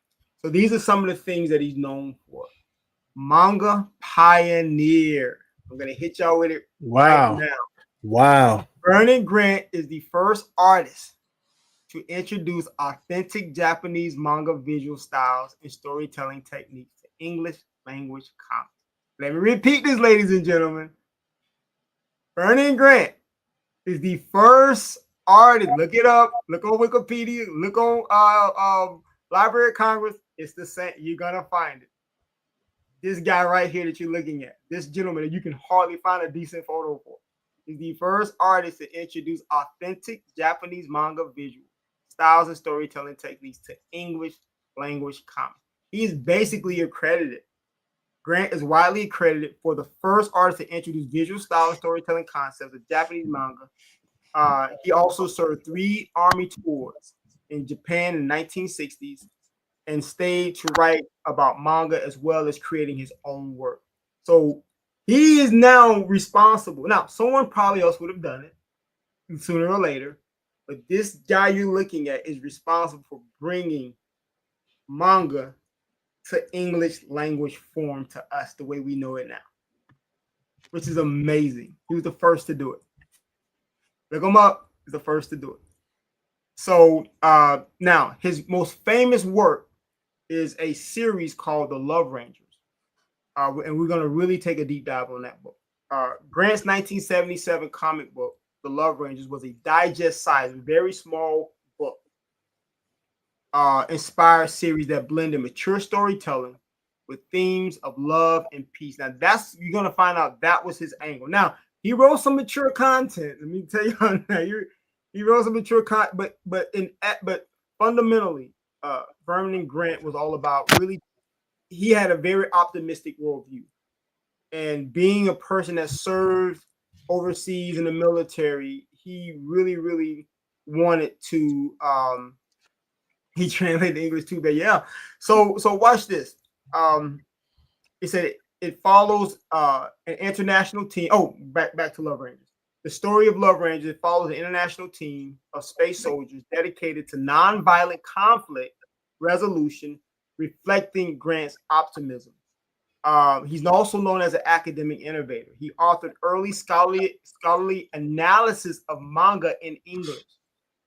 Speaker 1: So these are some of the things that he's known for. Manga pioneer. I'm going to hit y'all with it
Speaker 3: Wow.
Speaker 1: right now.
Speaker 3: Wow.
Speaker 1: Vernon Grant is the first artist to introduce authentic Japanese manga visual styles and storytelling techniques to English language comics. Let me repeat this, ladies and gentlemen. Vernon Grant is the first artist. Look it up. Look on Wikipedia. Look on Library of Congress. It's the same. You're gonna find it. This guy right here that you're looking at, this gentleman that you can hardly find a decent photo for, is the first artist to introduce authentic Japanese manga visual styles and storytelling techniques to English language comics. He's basically accredited. Grant is widely accredited for the first artist to introduce visual style and storytelling concepts of Japanese manga. He also served 3 army tours in Japan in the 1960s and stayed to write about manga as well as creating his own work. So he is now responsible. Now, someone probably else would have done it sooner or later, but this guy you're looking at is responsible for bringing manga to English language form to us the way we know it now, which is amazing. He was the first to do it. Look him up. He's the first to do it. So now his most famous work is a series called The Love Rangers. And we're going to really take a deep dive on that book. Grant's 1977 comic book, The Love Rangers, was a digest-sized, very small book. Inspired series that blended mature storytelling with themes of love and peace. Now, that's you're gonna find out that was his angle. Now, he wrote some mature content. Let me tell you on that. He wrote some mature content, but fundamentally, Vernon Grant was all about really. He had a very optimistic worldview, and being a person that served overseas in the military, he really wanted to. He translated English too, but yeah. So watch this. It said it follows an international team. Oh, back to Love Rangers. The story of Love Rangers, it follows an international team of space soldiers dedicated to nonviolent conflict resolution, reflecting Grant's optimism. He's also known as an academic innovator. He authored early scholarly analysis of manga in English,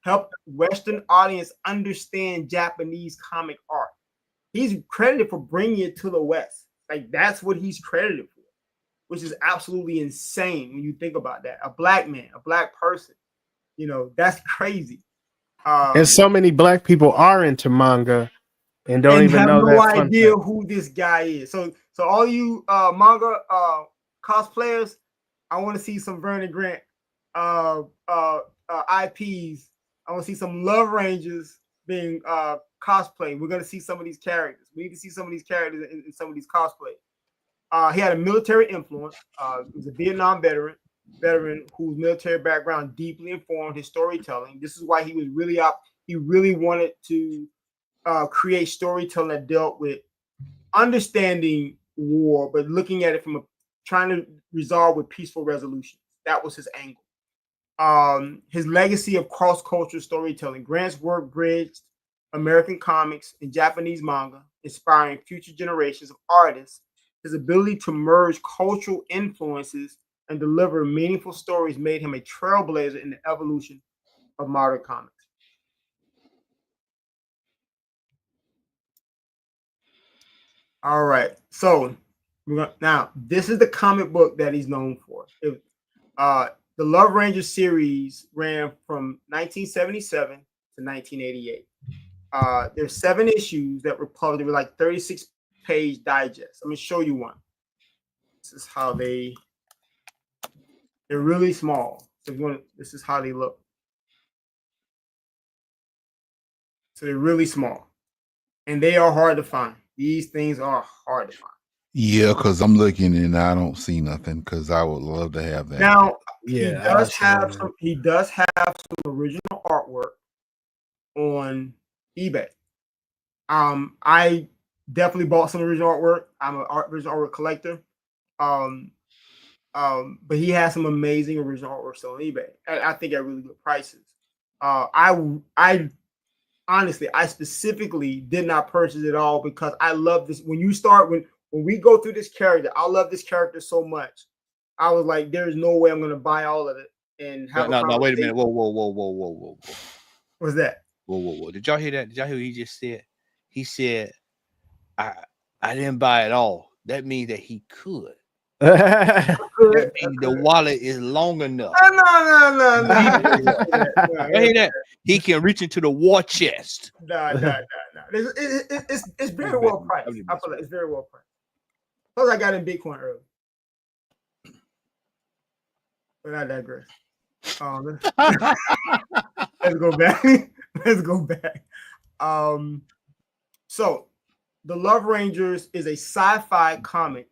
Speaker 1: helped Western audience understand Japanese comic art. He's credited for bringing it to the West. Like, that's what he's credited for, which is absolutely insane when you think about that. A black man, a black person, that's crazy.
Speaker 3: And so many black people are into manga and don't even
Speaker 1: have
Speaker 3: know
Speaker 1: no
Speaker 3: that
Speaker 1: idea who this guy is. So all you manga cosplayers, I want to see some Vernon Grant IPs. I want to see some Love Rangers being cosplayed. We're going to see some of these characters. We need to see some of these characters in some of these cosplays. He had a military influence. He was a Vietnam veteran whose military background deeply informed his storytelling. This is why he was really up. He really wanted to create storytelling that dealt with understanding war, but looking at it from trying to resolve with peaceful resolution. That was his angle. His legacy of cross-cultural storytelling. Grant's work bridged American comics and Japanese manga, inspiring future generations of artists. His ability to merge cultural influences and deliver meaningful stories made him a trailblazer in the evolution of modern comics. All right, so now this is the comic book that he's known for. The Love Rangers series ran from 1977 to 1988. There's 7 issues that were published. They were like 36-page digests. I'm gonna show you one. This is how they're really small. So this is how they look. So they're really small, and they are hard to find. These things are hard to find.
Speaker 4: Yeah, because I'm looking and I don't see nothing. Because I would love to have that.
Speaker 1: Now,
Speaker 3: Yeah,
Speaker 1: he does have some original artwork on eBay. I definitely bought some original artwork. I'm an original artwork collector. But he has some amazing original artwork still on eBay. I think at really good prices. I honestly, I specifically did not purchase it all because I love this. When we go through this character, I love this character so much. I was like, there's no way I'm gonna buy all of it and have a
Speaker 2: No,
Speaker 1: conversation.
Speaker 2: wait a minute. Whoa.
Speaker 1: What's that?
Speaker 2: Whoa. Did y'all hear that? Did y'all hear what he just said? He said, I didn't buy it all. That means that he could. That means the wallet is long enough.
Speaker 1: No.
Speaker 2: You hear that? He can reach into the war chest.
Speaker 1: No. It's very well priced. I feel like it's very well priced. Plus, I got in Bitcoin early. But I digress. Let's go back. So The Love Rangers is a sci-fi comic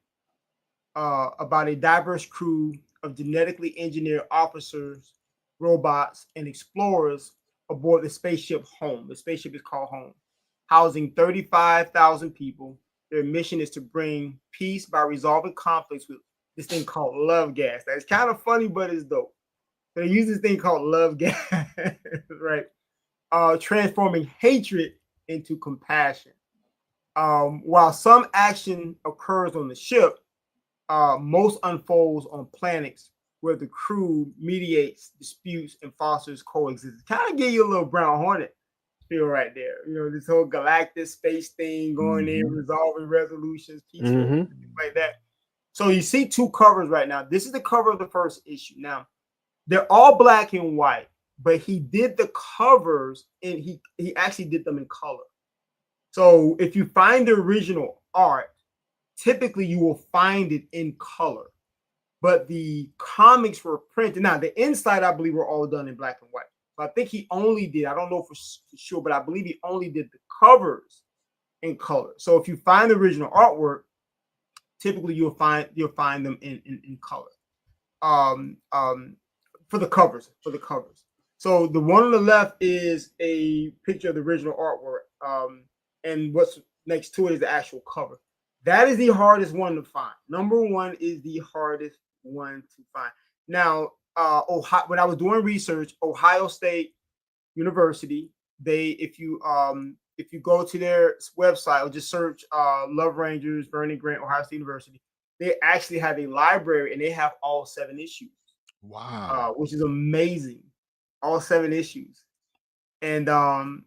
Speaker 1: about a diverse crew of genetically engineered officers, robots, and explorers aboard the spaceship Home. The spaceship is called Home, housing 35,000 people. Their mission is to bring peace by resolving conflicts with this thing called love gas. That's kind of funny, but it's dope. They use this thing called love gas, right? Transforming hatred into compassion. While some action occurs on the ship, most unfolds on planets where the crew mediates disputes and fosters coexistence. Kind of give you a little Brown Hornet feel right there. You know, this whole galactic space thing going in, resolving resolutions, peaceful, things like that. So you see two covers right now. This is the cover of the first issue. Now, they're all black and white, but he did the covers and he actually did them in color. So if you find the original art, typically you will find it in color. But the comics were printed. Now, the inside, I believe, were all done in black and white. So I think he only did, I don't know for sure, but I believe he only did the covers in color. So if you find the original artwork, typically you'll find them in color. For the covers. So the one on the left is a picture of the original artwork. And what's next to it is the actual cover. That is the hardest one to find. Number one is the hardest one to find. Now, Ohio, when I was doing research, Ohio State University, if you go to their website or just search Love Rangers, Burning Grant, Ohio State University, they actually have a library and they have all 7 issues.
Speaker 4: Wow.
Speaker 1: Which is amazing. All 7 issues. And and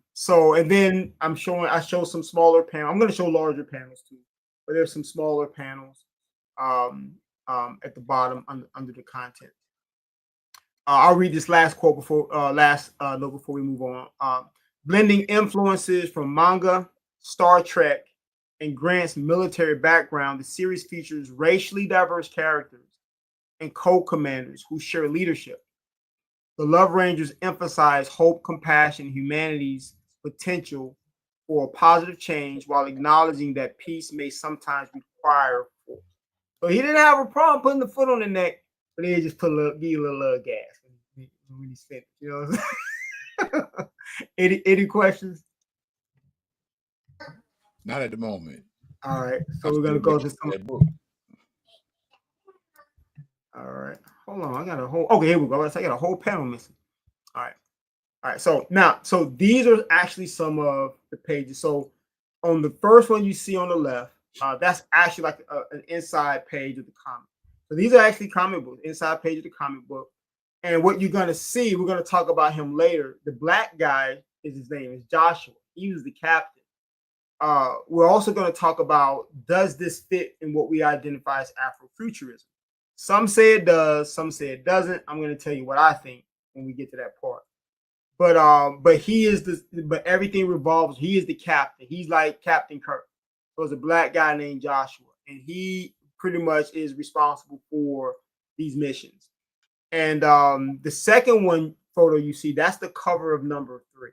Speaker 1: then I show some smaller panels. I'm going to show larger panels too, but there's some smaller panels at the bottom under the content. I'll read this last quote before note before we move on. Blending influences from manga, Star Trek, and Grant's military background, the series features racially diverse characters and co-commanders who share leadership. The Love Rangers emphasize hope, compassion, humanity's potential for a positive change while acknowledging that peace may sometimes require force. So he didn't have a problem putting the foot on the neck, but he just give you a little gas when he's finished. You know what I'm saying? Any questions?
Speaker 4: Not at the moment.
Speaker 1: All right. So we're gonna go to some book. All right. Hold on. I got a whole. Okay, here we go. I got a whole panel missing. All right. So these are actually some of the pages. So on the first one you see on the left, that's actually like an inside page of the comic. So these are actually comic books, inside page of the comic book. And what you're gonna see, we're gonna talk about him later. The black guy his name is Joshua. He was the captain. We're also going to talk about, does this fit in what we identify as Afrofuturism? Some say it does, some say it doesn't. I'm going to tell you what I think when we get to that part. But he is but everything revolves. He is the captain. He's like Captain Kirk. So there's a black guy named Joshua, and he pretty much is responsible for these missions. And the second one photo you see, that's the cover of number 3.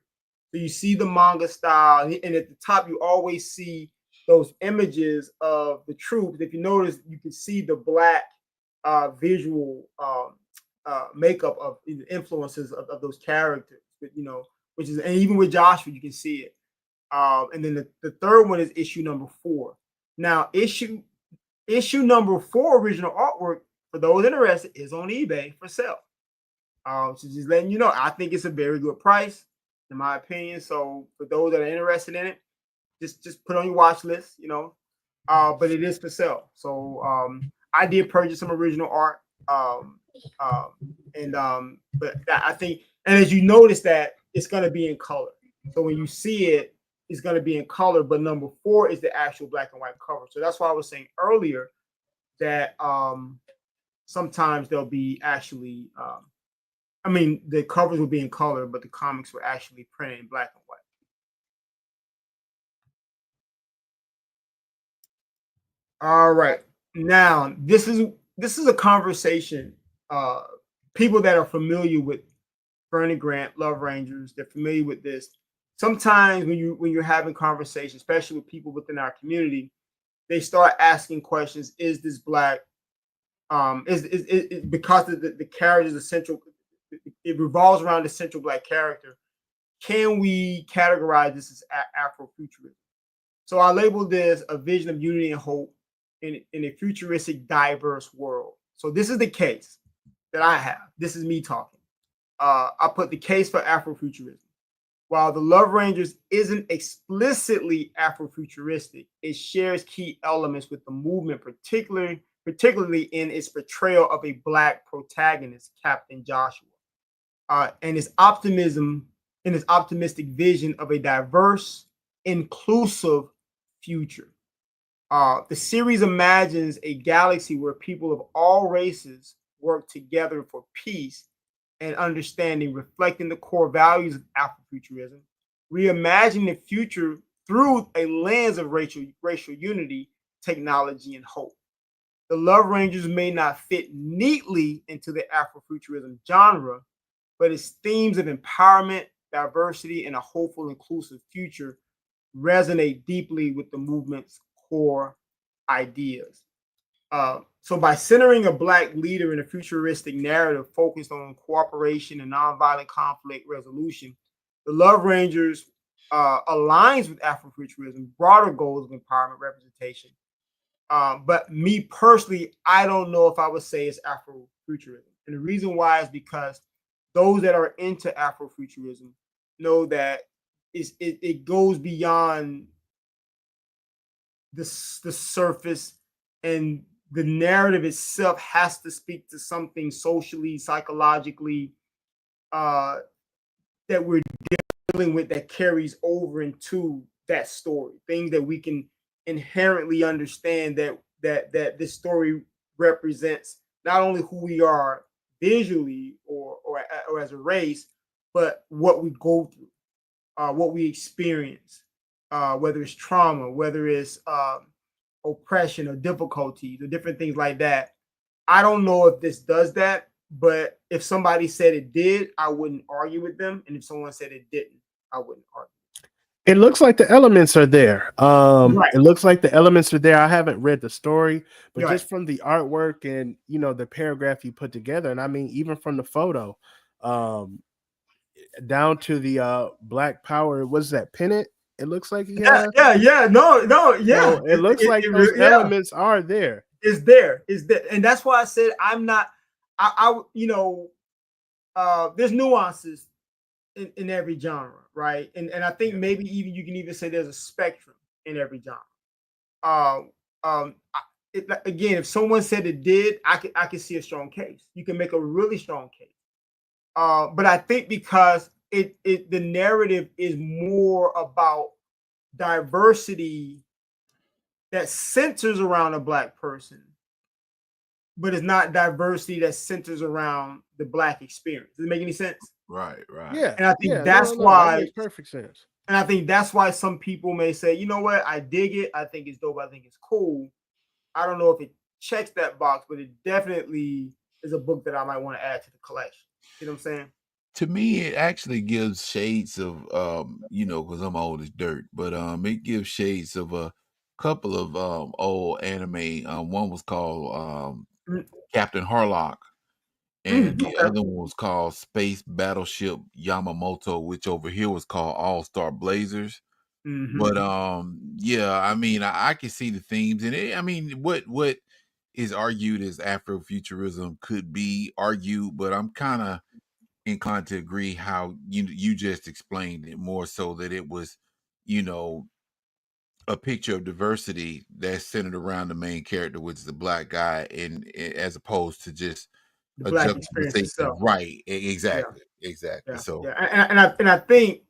Speaker 1: So you see the manga style, and at the top you always see those images of the troops. If you notice, you can see the black visual makeup of the influences of those characters. You know, which is, and even with Joshua, you can see it. And then the third one is issue number 4. Now, issue number 4 original artwork, for those interested, is on eBay for sale. So just letting you know, I think it's a very good price, in my opinion. So for those that are interested in it, just put on your watch list, but it is for sale. So I did purchase some original art. But I think, and as you notice that it's going to be in color. So when you see it, it's going to be in color. But number 4 is the actual black and white cover. So that's why I was saying earlier that sometimes they'll be actually, the covers will be in color, but the comics were actually printed in black and white. All right. Now, this is a conversation. People that are familiar with Bernie Grant, Love Rangers, they're familiar with this. Sometimes when you're having conversations, especially with people within our community, they start asking questions. Is this black? Is because the character is essential? It revolves around the central black character. Can we categorize this as Afrofuturism? So I labeled this a vision of unity and hope in a futuristic, diverse world. So this is the case that I have. This is me talking. I put the case for Afrofuturism. While the Love Rangers isn't explicitly Afrofuturistic, it shares key elements with the movement, particularly in its portrayal of a black protagonist, Captain Joshua, and his optimism and his optimistic vision of a diverse, inclusive future. The series imagines a galaxy where people of all races work together for peace and understanding, reflecting the core values of Afrofuturism, reimagining the future through a lens of racial unity, technology, and hope. The Love Rangers may not fit neatly into the Afrofuturism genre, but its themes of empowerment, diversity, and a hopeful, inclusive future resonate deeply with the movement's core ideas. So by centering a black leader in a futuristic narrative focused on cooperation and nonviolent conflict resolution, the Love Rangers aligns with Afrofuturism, broader goals of empowerment representation. But me personally, I don't know if I would say it's Afrofuturism. And the reason why is because those that are into Afrofuturism know that it goes beyond the surface, and the narrative itself has to speak to something socially, psychologically, that we're dealing with that carries over into that story. Things that we can inherently understand that this story represents not only who we are visually or as a race, but what we go through, what we experience, whether it's trauma, whether it's oppression or difficulties or different things like that. I don't know if this does that, but if somebody said it did, I wouldn't argue with them. And if someone said it didn't, I wouldn't argue.
Speaker 3: It looks like the elements are there.
Speaker 1: Right.
Speaker 3: It looks like the elements are there. I haven't read the story, but
Speaker 1: Right.
Speaker 3: just from the artwork and the paragraph you put together, and I mean even from the photo, down to the Black Power, what's that pennant? It looks like he has.
Speaker 1: Yeah. No, yeah.
Speaker 3: So it looks like those elements are there.
Speaker 1: It's there. And that's why I said I'm not. There's nuances in every genre, right? And I think maybe even you can even say there's a spectrum in every genre. Again, if someone said it did, I could see a strong case. You can make a really strong case. But I think because the narrative is more about diversity that centers around a black person, but it's not diversity that centers around the black experience. Does it make any sense?
Speaker 4: Right.
Speaker 3: Yeah.
Speaker 1: And I think that's
Speaker 3: why
Speaker 1: that
Speaker 3: makes perfect sense.
Speaker 1: And I think that's why some people may say, you know what, I dig it. I think it's dope. I think it's cool. I don't know if it checks that box, but it definitely is a book that I might want to add to the collection. You know what I'm saying?
Speaker 4: To me, it actually gives shades of because I'm old as dirt, but it gives shades of a couple of old anime. One was called Captain Harlock, and the other one was called Space Battleship Yamamoto, which over here was called All Star Blazers. But yeah, I mean, I can see the themes, and what is argued as Afrofuturism could be argued, but I'm kind of inclined to agree how you just explained it, more so that it was, a picture of diversity that's centered around the main character, which is the black guy, and as opposed to just
Speaker 1: The
Speaker 4: a
Speaker 1: black experience
Speaker 4: juxtaposition.
Speaker 1: itself.
Speaker 4: Right.
Speaker 1: Yeah,
Speaker 4: Exactly.
Speaker 1: yeah,
Speaker 4: So
Speaker 1: yeah. And I think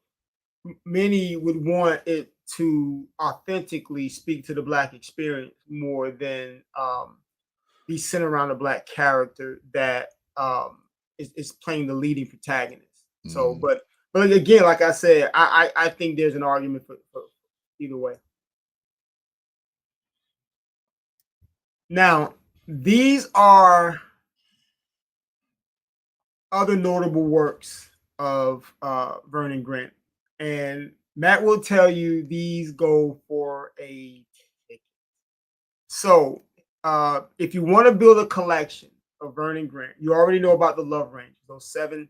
Speaker 1: many would want it to authentically speak to the black experience more than be centered around a black character that is playing the leading protagonist. So, but again, like I said, I think there's an argument for either way. Now, these are other notable works of Vernon Grant, and Matt will tell you these go for a ticket. So, if you want to build a collection of Vernon Grant, you already know about the Love Rangers, those 7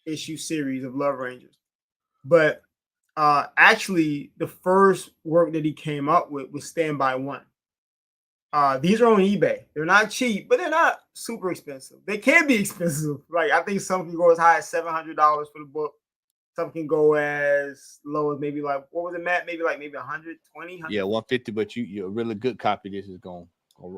Speaker 1: issue series of Love Rangers. But actually, the first work that he came up with was Stand By One. These are on eBay. They're not cheap, but they're not super expensive. They can be expensive. Like I think some can go as high as $700 for the book. Some can go as low as maybe like, what was it, Matt? Maybe 120.
Speaker 2: Yeah, 150. But you a really good copy. This is gonna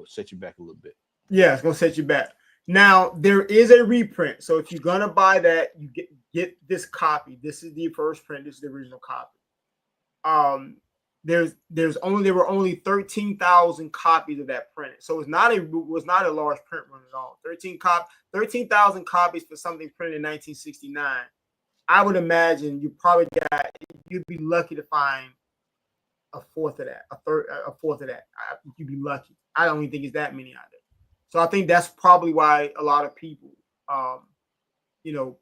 Speaker 2: set you back a little bit.
Speaker 1: Yeah, it's gonna set you back. Now there is a reprint, so if you're gonna buy that, you get this copy. This is the first print. This is the original copy. There were only 13,000 copies of that print, so it was not a large print run at all. 13,000 copies for something printed in 1969. I would imagine you'd be lucky to find a fourth of that, a fourth of that. You'd be lucky. I don't even think it's that many out there. So I think that's probably why a lot of people,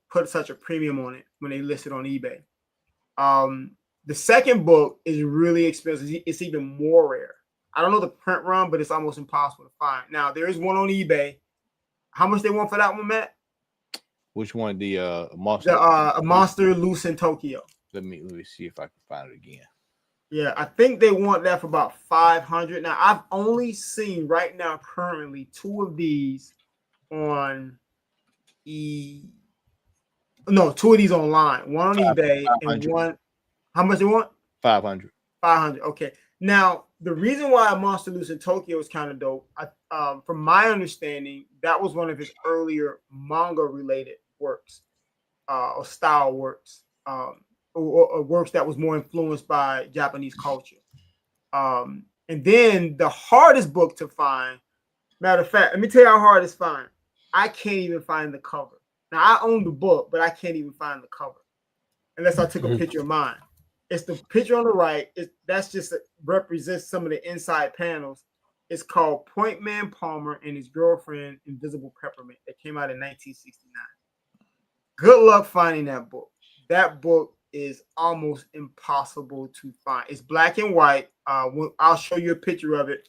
Speaker 1: put such a premium on it when they list it on eBay. The second book is really expensive. It's even more rare. I don't know the print run, but it's almost impossible to find. Now there is one on eBay. How much they want for that one, Matt?
Speaker 2: Which one? The monster?
Speaker 1: A Monster Loose in Tokyo.
Speaker 2: Let me see if I can find it again.
Speaker 1: Yeah, I think they want that for about $500. Now I've only seen right now currently 2 of these on 2 of these online. One on eBay and one. How much they want?
Speaker 2: 500.
Speaker 1: 500. Okay. Now the reason why Monster Loose in Tokyo is kind of dope, from my understanding, that was one of his earlier manga-related works, or style works, or works that was more influenced by Japanese culture. And then the hardest book to find, matter of fact, let me tell you how hard it's to find. I can't even find the cover. Now I own the book, but I can't even find the cover unless I took a picture of mine. It's the picture on the right. That's just represents some of the inside panels. It's called Point Man Palmer and His Girlfriend, Invisible Peppermint. That came out in 1969. Good luck finding that book. That book is almost impossible to find. It's black and white. I'll show you a picture of it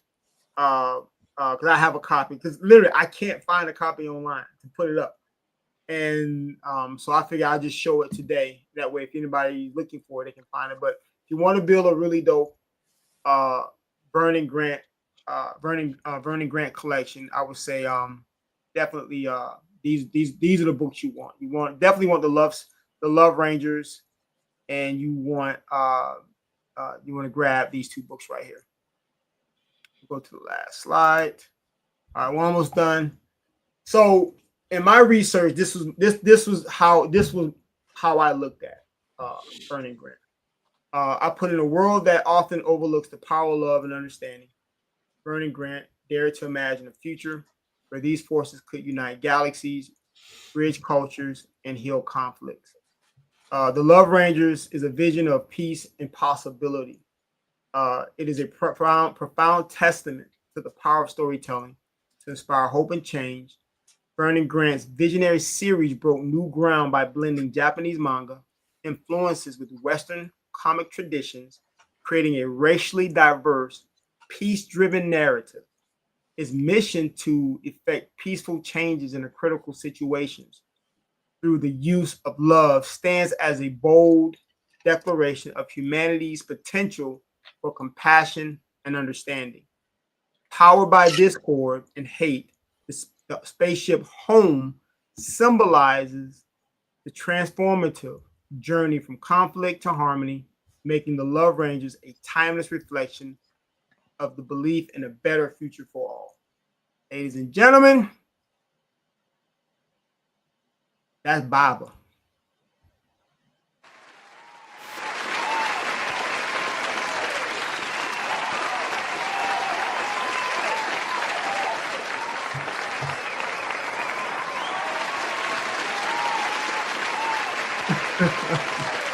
Speaker 1: because I have a copy. Because literally, I can't find a copy online to put it up. And so I figure I'll just show it today. That way, if anybody's looking for it, they can find it. But if you want to build a really dope Vernon Grant collection, I would say definitely these are the books you want. You definitely want the Love Rangers, and you want to grab these 2 books right here. Go to the last slide. All right, we're almost done. So in my research, this was how I looked at Vernon Grant. I put in a world that often overlooks the power, love, and understanding. Vernon Grant dared to imagine a future where these forces could unite galaxies, bridge cultures, and heal conflicts. The Love Rangers is a vision of peace and possibility. It is a profound testament to the power of storytelling to inspire hope and change. Vernon Grant's visionary series broke new ground by blending Japanese manga influences with Western comic traditions, creating a racially diverse, peace-driven narrative. His mission to effect peaceful changes in critical situations through the use of love stands as a bold declaration of humanity's potential for compassion and understanding. Powered by discord and hate, the spaceship Home symbolizes the transformative journey from conflict to harmony, making the Love Rangers a timeless reflection of the belief in a better future for all. Ladies and gentlemen, that's Baba.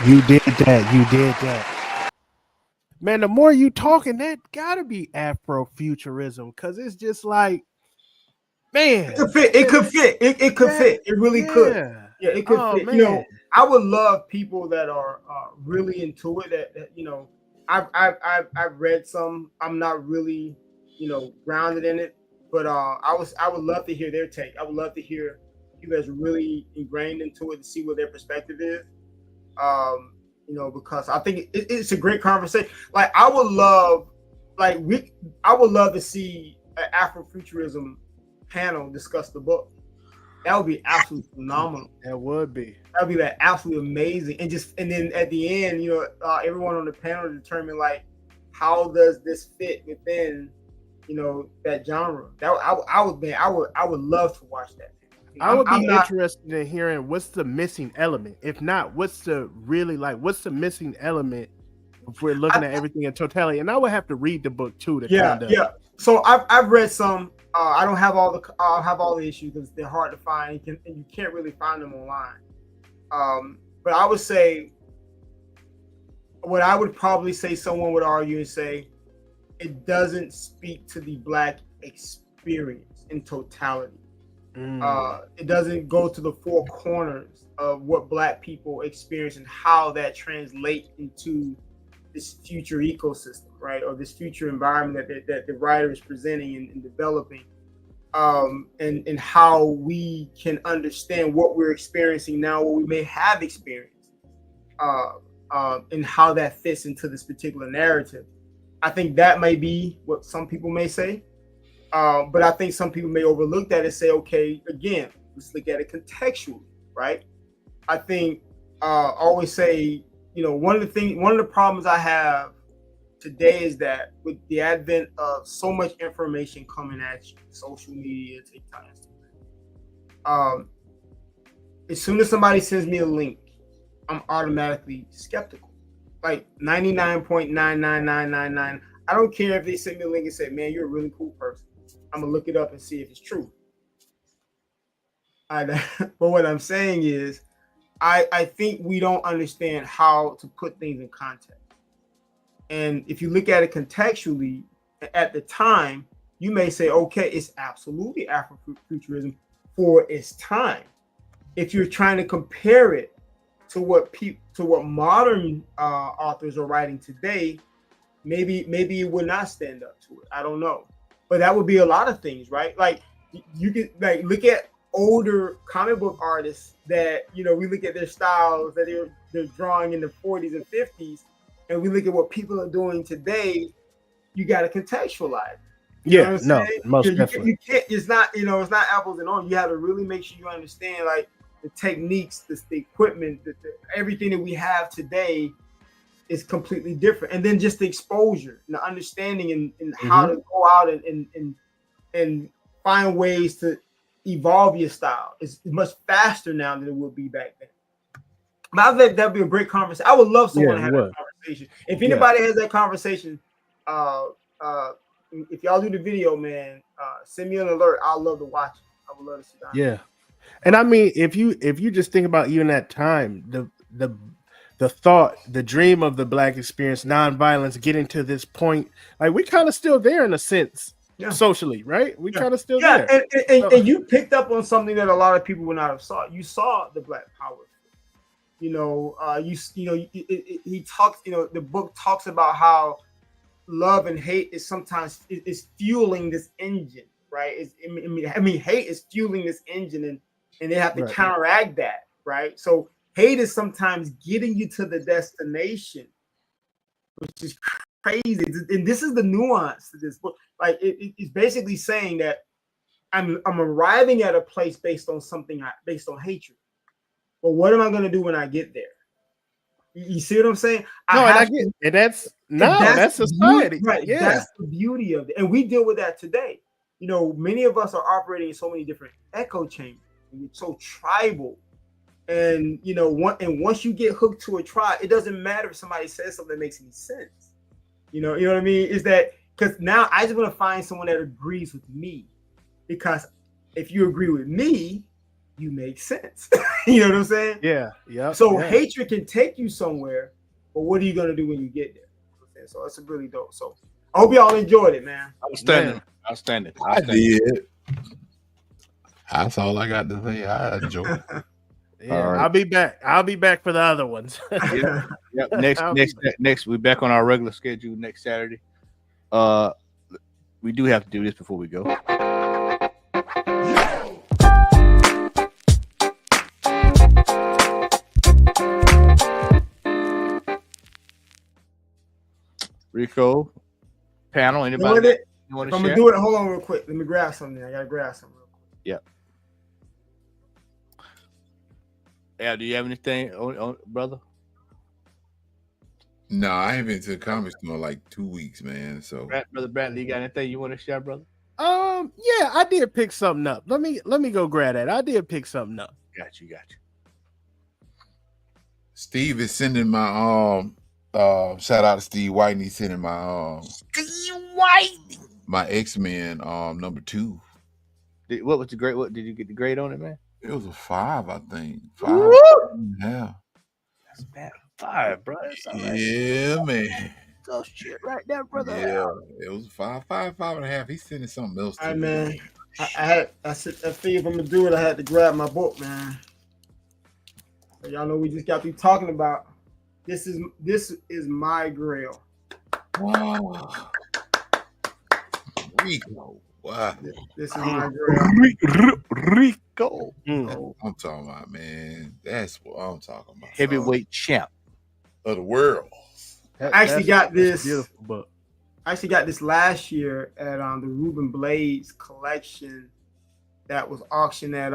Speaker 3: You did that. You did that. Man, the more you talking, that gotta be Afrofuturism, because it's just like, man,
Speaker 1: it could fit. It could fit. It could fit. It really could. Yeah, it could fit.
Speaker 3: Man.
Speaker 1: You know, I would love people that are really into it. That you know, I've read some. I'm not really, you know, grounded in it, but I would love to hear their take. I would love to hear people that's really ingrained into it to see what their perspective is. You know, because I think it's a great conversation. Like I would love to see an Afrofuturism panel discuss the book. That would be absolutely phenomenal.
Speaker 3: That would be.
Speaker 1: That would be like absolutely amazing. And then at the end, you know, everyone on the panel determine like how does this fit within, you know, that genre. That I would love to watch that.
Speaker 3: I would be interested in hearing what's the missing element. If not, what's the missing element if we're looking at everything in totality? And I would have to read the book too.
Speaker 1: Yeah. So I've read some. I don't have all the issues because they're hard to find, and you can't really find them online. But I would say, what I would probably say, someone would argue and say, it doesn't speak to the Black experience in totality. It doesn't go to the four corners of what Black people experience and how that translates into this future ecosystem, right? Or this future environment that the writer is presenting and developing, and how we can understand what we're experiencing now, what we may have experienced, and how that fits into this particular narrative. I think that may be what some people may say. But I think some people may overlook that and say, okay, again, let's look at it contextually, right? I think I always say, you know, one of the problems I have today is that with the advent of so much information coming at you, social media, TikTok, Instagram, as soon as somebody sends me a link, I'm automatically skeptical. Like 99.99999. I don't care if they send me a link and say, man, you're a really cool person. I'm gonna look it up and see if it's true. But what I'm saying is, I think we don't understand how to put things in context. And if you look at it contextually, at the time, you may say, okay, it's absolutely Afrofuturism for its time. If you're trying to compare it to what modern authors are writing today, maybe it would not stand up to it. I don't know. But that would be a lot of things, right? Like you could like look at older comic book artists that, you know, we look at their styles that they're drawing in the 40s and 50s, and we look at what people are doing today. You got to contextualize.
Speaker 3: Yeah, no, most definitely.
Speaker 1: You can't. It's not, you know, it's not apples and oranges. You have to really make sure you understand like the techniques, the equipment, everything that we have today is completely different. And then just the exposure and the understanding and how to go out and find ways to evolve your style is much faster now than it would be back then. But I think that'd be a great conversation. I would love someone to have that conversation. If anybody has that conversation, if y'all do the video, man, send me an alert. I'd love to watch it. I would love to see that.
Speaker 3: Yeah. And I mean, if you just think about even that time, the thought, the dream of the Black experience, nonviolence, getting to this point, like we kind of still there in a sense, socially, right? We kind of still there.
Speaker 1: And you picked up on something that a lot of people would not have saw. You saw the Black Power. You know, he talks. You know, the book talks about how love and hate is sometimes is fueling this engine, right? I mean, hate is fueling this engine, and they have to counteract that, right? So hate is sometimes getting you to the destination, which is crazy. And this is the nuance to this book. Like it's basically saying that I'm arriving at a place based on based on hatred. But what am I going to do when I get there? You see what I'm saying?
Speaker 3: I get, and that's society,
Speaker 1: right?
Speaker 3: Yeah,
Speaker 1: That's the beauty of it, and we deal with that today. You know, many of us are operating in so many different echo chambers. And it's so tribal, and you know, once you get hooked to a tribe, it doesn't matter if somebody says something that makes any sense. You know what I mean? Is that because now I just want to find someone that agrees with me, because if you agree with me, you make sense. You know what I'm saying?
Speaker 3: Yeah.
Speaker 1: So hatred can take you somewhere, but what are you gonna do when you get there? So it's really dope. So I hope y'all enjoyed it, man.
Speaker 2: Outstanding.
Speaker 4: I did. That's all I got to say. I enjoyed it.
Speaker 3: Yeah,
Speaker 2: All right.
Speaker 3: I'll be back for the other ones.
Speaker 2: Yep. Next, we're back on our regular schedule next Saturday. We do have to do this before we go. Rico, panel, anybody? You want to
Speaker 1: I'm
Speaker 2: share?
Speaker 1: gonna do it. Hold on, real quick. Let me grab something. I gotta grab something real quick.
Speaker 2: Yep. Yeah. Do you have anything, brother?
Speaker 4: No, I ain't been to the comic store in like 2 weeks, man. So,
Speaker 2: Brother Bradley, you got anything you want to share, brother?
Speaker 3: Yeah, I did pick something up. Let me go grab that. I did pick something up.
Speaker 2: Got you.
Speaker 4: Steve is sending my shout out to Steve White. He's sending my my X-Men number 2.
Speaker 2: What was the grade? What did you get the grade on it, man?
Speaker 4: It was a 5, I think. 5.
Speaker 2: Woo!
Speaker 4: Yeah.
Speaker 2: That's bad. 5, bro. That's all right.
Speaker 4: Yeah, man.
Speaker 2: Oh shit, right there, brother.
Speaker 4: Yeah, it was 5.5. He's sending something else to
Speaker 1: All right,
Speaker 4: me.
Speaker 1: man. I figured if I'm gonna do it, I had to grab my book, man. So y'all know we just got through talking about this is my grail.
Speaker 4: Wow. Rico. Wow.
Speaker 1: This is my grail.
Speaker 2: Rico.
Speaker 4: I'm talking about, man. That's what I'm talking about.
Speaker 2: Heavyweight champ
Speaker 4: Of the world.
Speaker 1: I actually got this.
Speaker 3: Beautiful book.
Speaker 1: I actually got this last year at the Ruben Blades collection that was auctioned at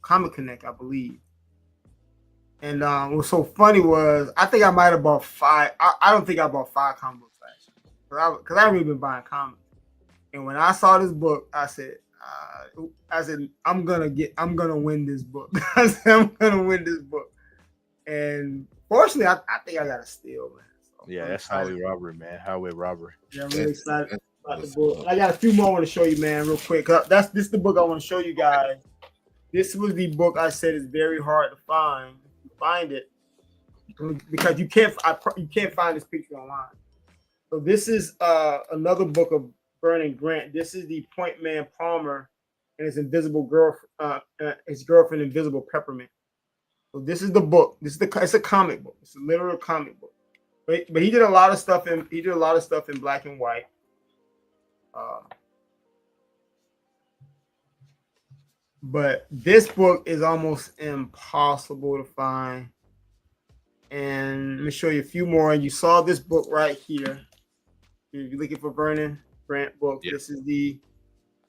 Speaker 1: Comic Connect, I believe. And what was so funny was I think I might have bought 5. I don't think I bought 5 comic books last year because I really been buying comics. And when I saw this book, I said I'm gonna win this book. I said I'm gonna win this book. And fortunately, I think I got a steal, man. So
Speaker 2: Yeah, that's highway robbery, man. Highway robbery.
Speaker 1: Yeah, I'm really excited about the book. I got a few more I want to show you, man, real quick. This is the book I want to show you guys. This was the book I said is very hard to find. Find it because you can't find this picture online. So this is another book of Vernon Grant. This is the Point Man Palmer and his invisible his girlfriend, Invisible Peppermint. So this is the book. It's a comic book. It's a literal comic book. But he did a lot of stuff in black and white. But this book is almost impossible to find. And let me show you a few more. You saw this book right here. If you're looking for Vernon Grant book, This is the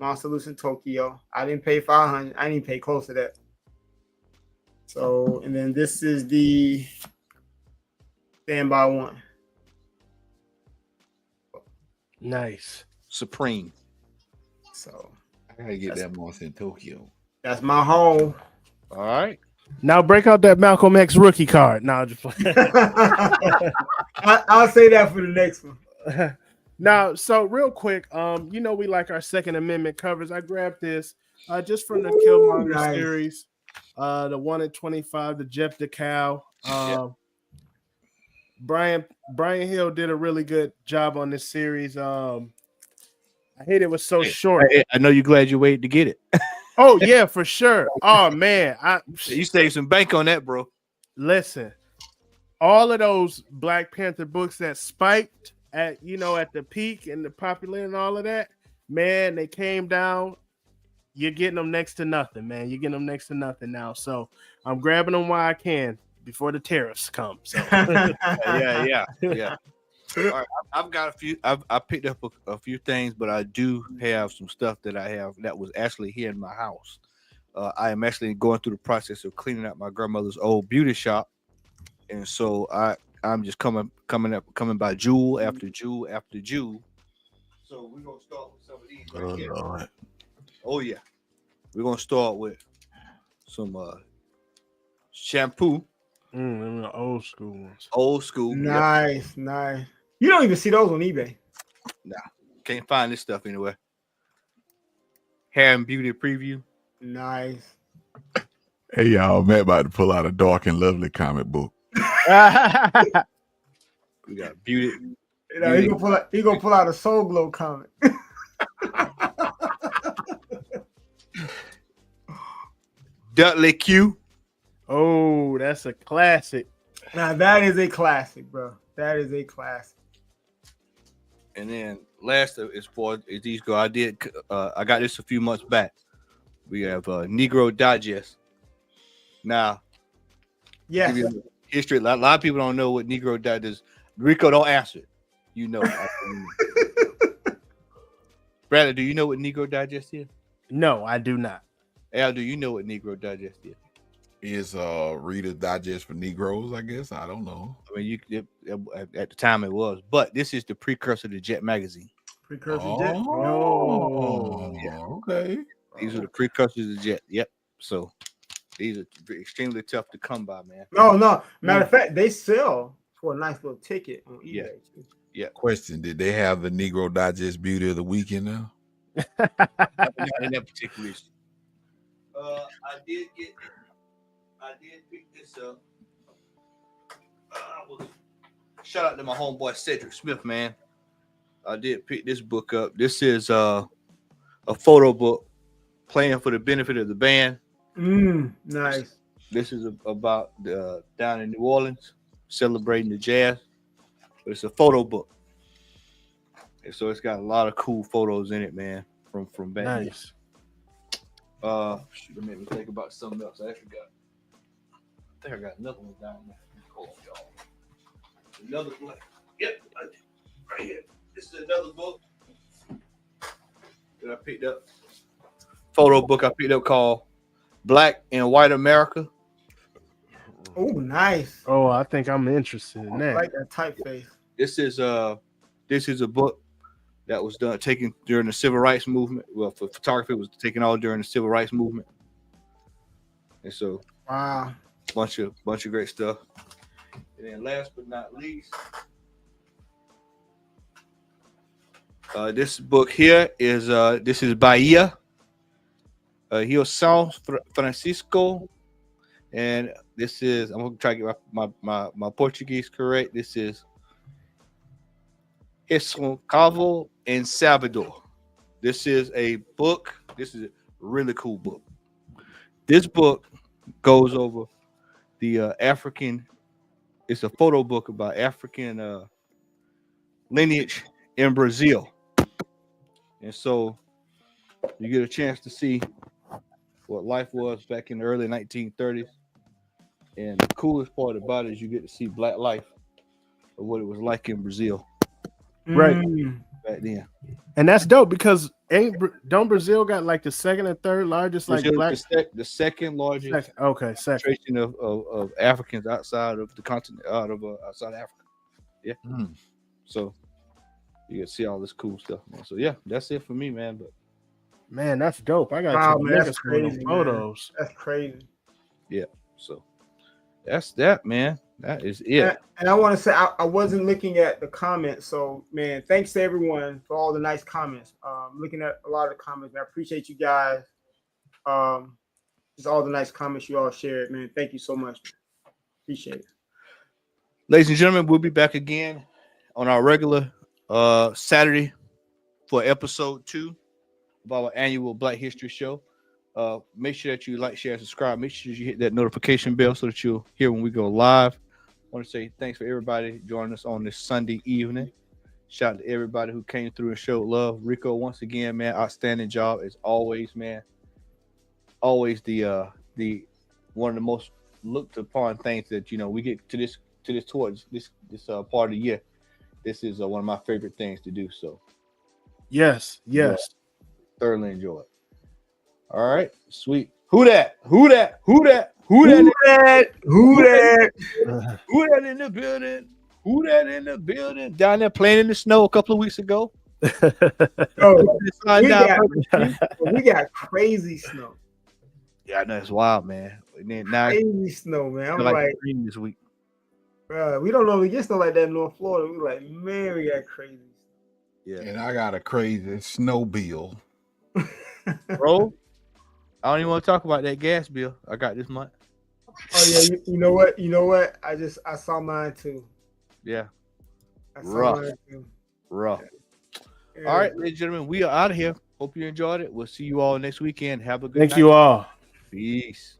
Speaker 1: Monster Loose in Tokyo. I didn't pay $500. I didn't pay close to that. So, and then this is the Stand By One.
Speaker 3: Nice.
Speaker 2: Supreme.
Speaker 1: So
Speaker 4: I gotta get that Monster in Tokyo.
Speaker 1: that's my home.
Speaker 2: All right.
Speaker 3: Now break out that Malcolm X rookie card. No, just
Speaker 1: I'll say that for the next one.
Speaker 3: Now, so real quick, we like our Second Amendment covers. I grabbed this just from the Killmonger series, the 1 in 25, the Jeff DeCal. Brian Hill did a really good job on this series. I hate it was so short.
Speaker 2: I know you're glad you waited to get it.
Speaker 3: Oh yeah, for sure. Oh man,
Speaker 2: You saved some bank on that, bro.
Speaker 3: Listen, all of those Black Panther books that spiked at the peak and the popularity and all of that, man, they came down. You're getting them next to nothing, man. You're getting them next to nothing now. So I'm grabbing them while I can before the tariffs come. So
Speaker 2: Yeah. All right, I've got a few. I picked up a few things, but I do have some stuff that I have that was actually here in my house. I am actually going through the process of cleaning out my grandmother's old beauty shop, and so I'm just coming by jewel after jewel after jewel. So we're gonna start with some of these right here.
Speaker 4: Lord.
Speaker 2: Oh yeah, we're gonna start with some shampoo,
Speaker 3: Them the old school ones.
Speaker 2: old school. Yep.
Speaker 1: Nice, nice. You don't even see those on eBay.
Speaker 2: Can't find this stuff anywhere. Hair and beauty preview.
Speaker 1: Nice.
Speaker 4: Hey y'all, Matt about to pull out a dark and lovely comic book.
Speaker 2: We got beauty.
Speaker 1: You know, he gonna pull out a Soul Glow comic.
Speaker 2: Dudley Q.
Speaker 3: Oh, that's a classic.
Speaker 1: Now that is a classic, bro. That is a classic.
Speaker 2: And then last is these go. I got this a few months back. We have Negro Digest. Now,
Speaker 1: Yes.
Speaker 2: give you a history. A lot of people don't know what Negro Digest is. Rico, don't answer it. You know. Bradley, do you know what Negro Digest is?
Speaker 3: No, I do not.
Speaker 2: Al, do you know what Negro Digest is?
Speaker 4: Is Reader's Digest for Negroes, I guess. I don't know.
Speaker 2: I mean, at the time it was, but this is the precursor to Jet Magazine.
Speaker 1: Precursor Jet.
Speaker 4: Oh,
Speaker 2: Yeah.
Speaker 4: okay.
Speaker 2: These are the precursors to Jet. Yep. So these are extremely tough to come by, man.
Speaker 1: No. Matter of fact, they sell for a nice little ticket on eBay.
Speaker 2: Yeah.
Speaker 1: Too.
Speaker 4: Question: did they have the Negro Digest Beauty of the Weekend now?
Speaker 2: Not in that particular issue. I did pick this up. Shout out to my homeboy Cedric Smith, man. I did pick this book up. This is a photo book playing for the benefit of the band.
Speaker 1: Nice.
Speaker 2: This is about down in New Orleans celebrating the jazz. But it's a photo book. And so it's got a lot of cool photos in it, man, from back then.
Speaker 3: Nice.
Speaker 2: Shoot, it made me think about something else. I think I got another one down there. Hold on, y'all. Another book. Yep, right here. This is another book that I picked up. Photo book I picked up called Black and White America.
Speaker 1: Oh, nice.
Speaker 3: Oh, I think I'm interested in
Speaker 1: I
Speaker 3: that.
Speaker 1: like that typeface.
Speaker 2: This is a book that was taken during the civil rights movement. Well, for photography, it was taken all during the civil rights movement. And so,
Speaker 1: Wow.
Speaker 2: bunch of great stuff. And then last but not least, this book here is this is Bahia, Rio São Francisco, and this is, I'm gonna try to get my Portuguese correct. This is Responsável in Salvador. This is a book. This is a really cool book. This book goes over the African. It's a photo book about African lineage in Brazil, and so you get a chance to see what life was back in the early 1930s. And the coolest part about it is you get to see Black life of what it was like in Brazil
Speaker 3: Right.
Speaker 2: back then.
Speaker 3: And that's dope because don't Brazil got like the second and third largest like
Speaker 2: Brazil
Speaker 3: black?
Speaker 2: is the second largest
Speaker 3: Second. Okay, second.
Speaker 2: concentration of Africans outside of the continent, outside Africa. Yeah. So you can see all this cool stuff, man. So yeah, that's it for me, man. But
Speaker 3: Man, that's dope. I got
Speaker 1: Wow,
Speaker 3: to
Speaker 1: man,
Speaker 3: look
Speaker 1: that's
Speaker 3: at some of those
Speaker 1: crazy, man.
Speaker 3: photos.
Speaker 1: That's crazy.
Speaker 2: so that's that, man. That is it.
Speaker 1: And I want to say I wasn't looking at the comments, so man, thanks to everyone for all the nice comments. Looking at a lot of the comments, I appreciate you guys. Just all the nice comments you all shared, man. Thank you so much. Appreciate it.
Speaker 2: Ladies and gentlemen, we'll be back again on our regular Saturday for episode 2 of our annual Black History Show. Make sure that you like, share, and subscribe. Make sure you hit that notification bell so that you'll hear when we go live. I want to say thanks for everybody joining us on this Sunday evening. Shout out to everybody who came through and showed love. Rico, once again, man, outstanding job as always, man. Always the one of the most looked upon things that we get to this towards this part of the year this is one of my favorite things to do. So
Speaker 3: Yes.
Speaker 2: thoroughly enjoy it. All right, sweet. Who that? Who that? Who that? Who that?
Speaker 1: Who that?
Speaker 2: Who that in the building? Who that in the building? Down there playing in the snow a couple of weeks ago.
Speaker 1: Oh,
Speaker 2: Slide
Speaker 1: we
Speaker 2: down.
Speaker 1: got crazy snow.
Speaker 2: Yeah, I know it's wild, man. And then now it's
Speaker 1: Crazy snow, man. I'm
Speaker 2: like
Speaker 1: like,
Speaker 2: green this week.
Speaker 1: we don't normally get snow like that in North Florida. We like, man, we got crazy.
Speaker 2: Yeah,
Speaker 4: And I got a crazy snow bill.
Speaker 2: bro. I don't even want to talk about that gas bill I got this month.
Speaker 1: Oh yeah, you know what? You know what? I saw mine too.
Speaker 2: Yeah,
Speaker 1: I saw
Speaker 2: Rough.
Speaker 1: mine too.
Speaker 2: rough.
Speaker 1: Yeah.
Speaker 2: All right, ladies and gentlemen, we are out of here. Hope you enjoyed it. We'll see you all next weekend. Have a good
Speaker 3: Thank
Speaker 2: night.
Speaker 3: you all.
Speaker 2: Peace.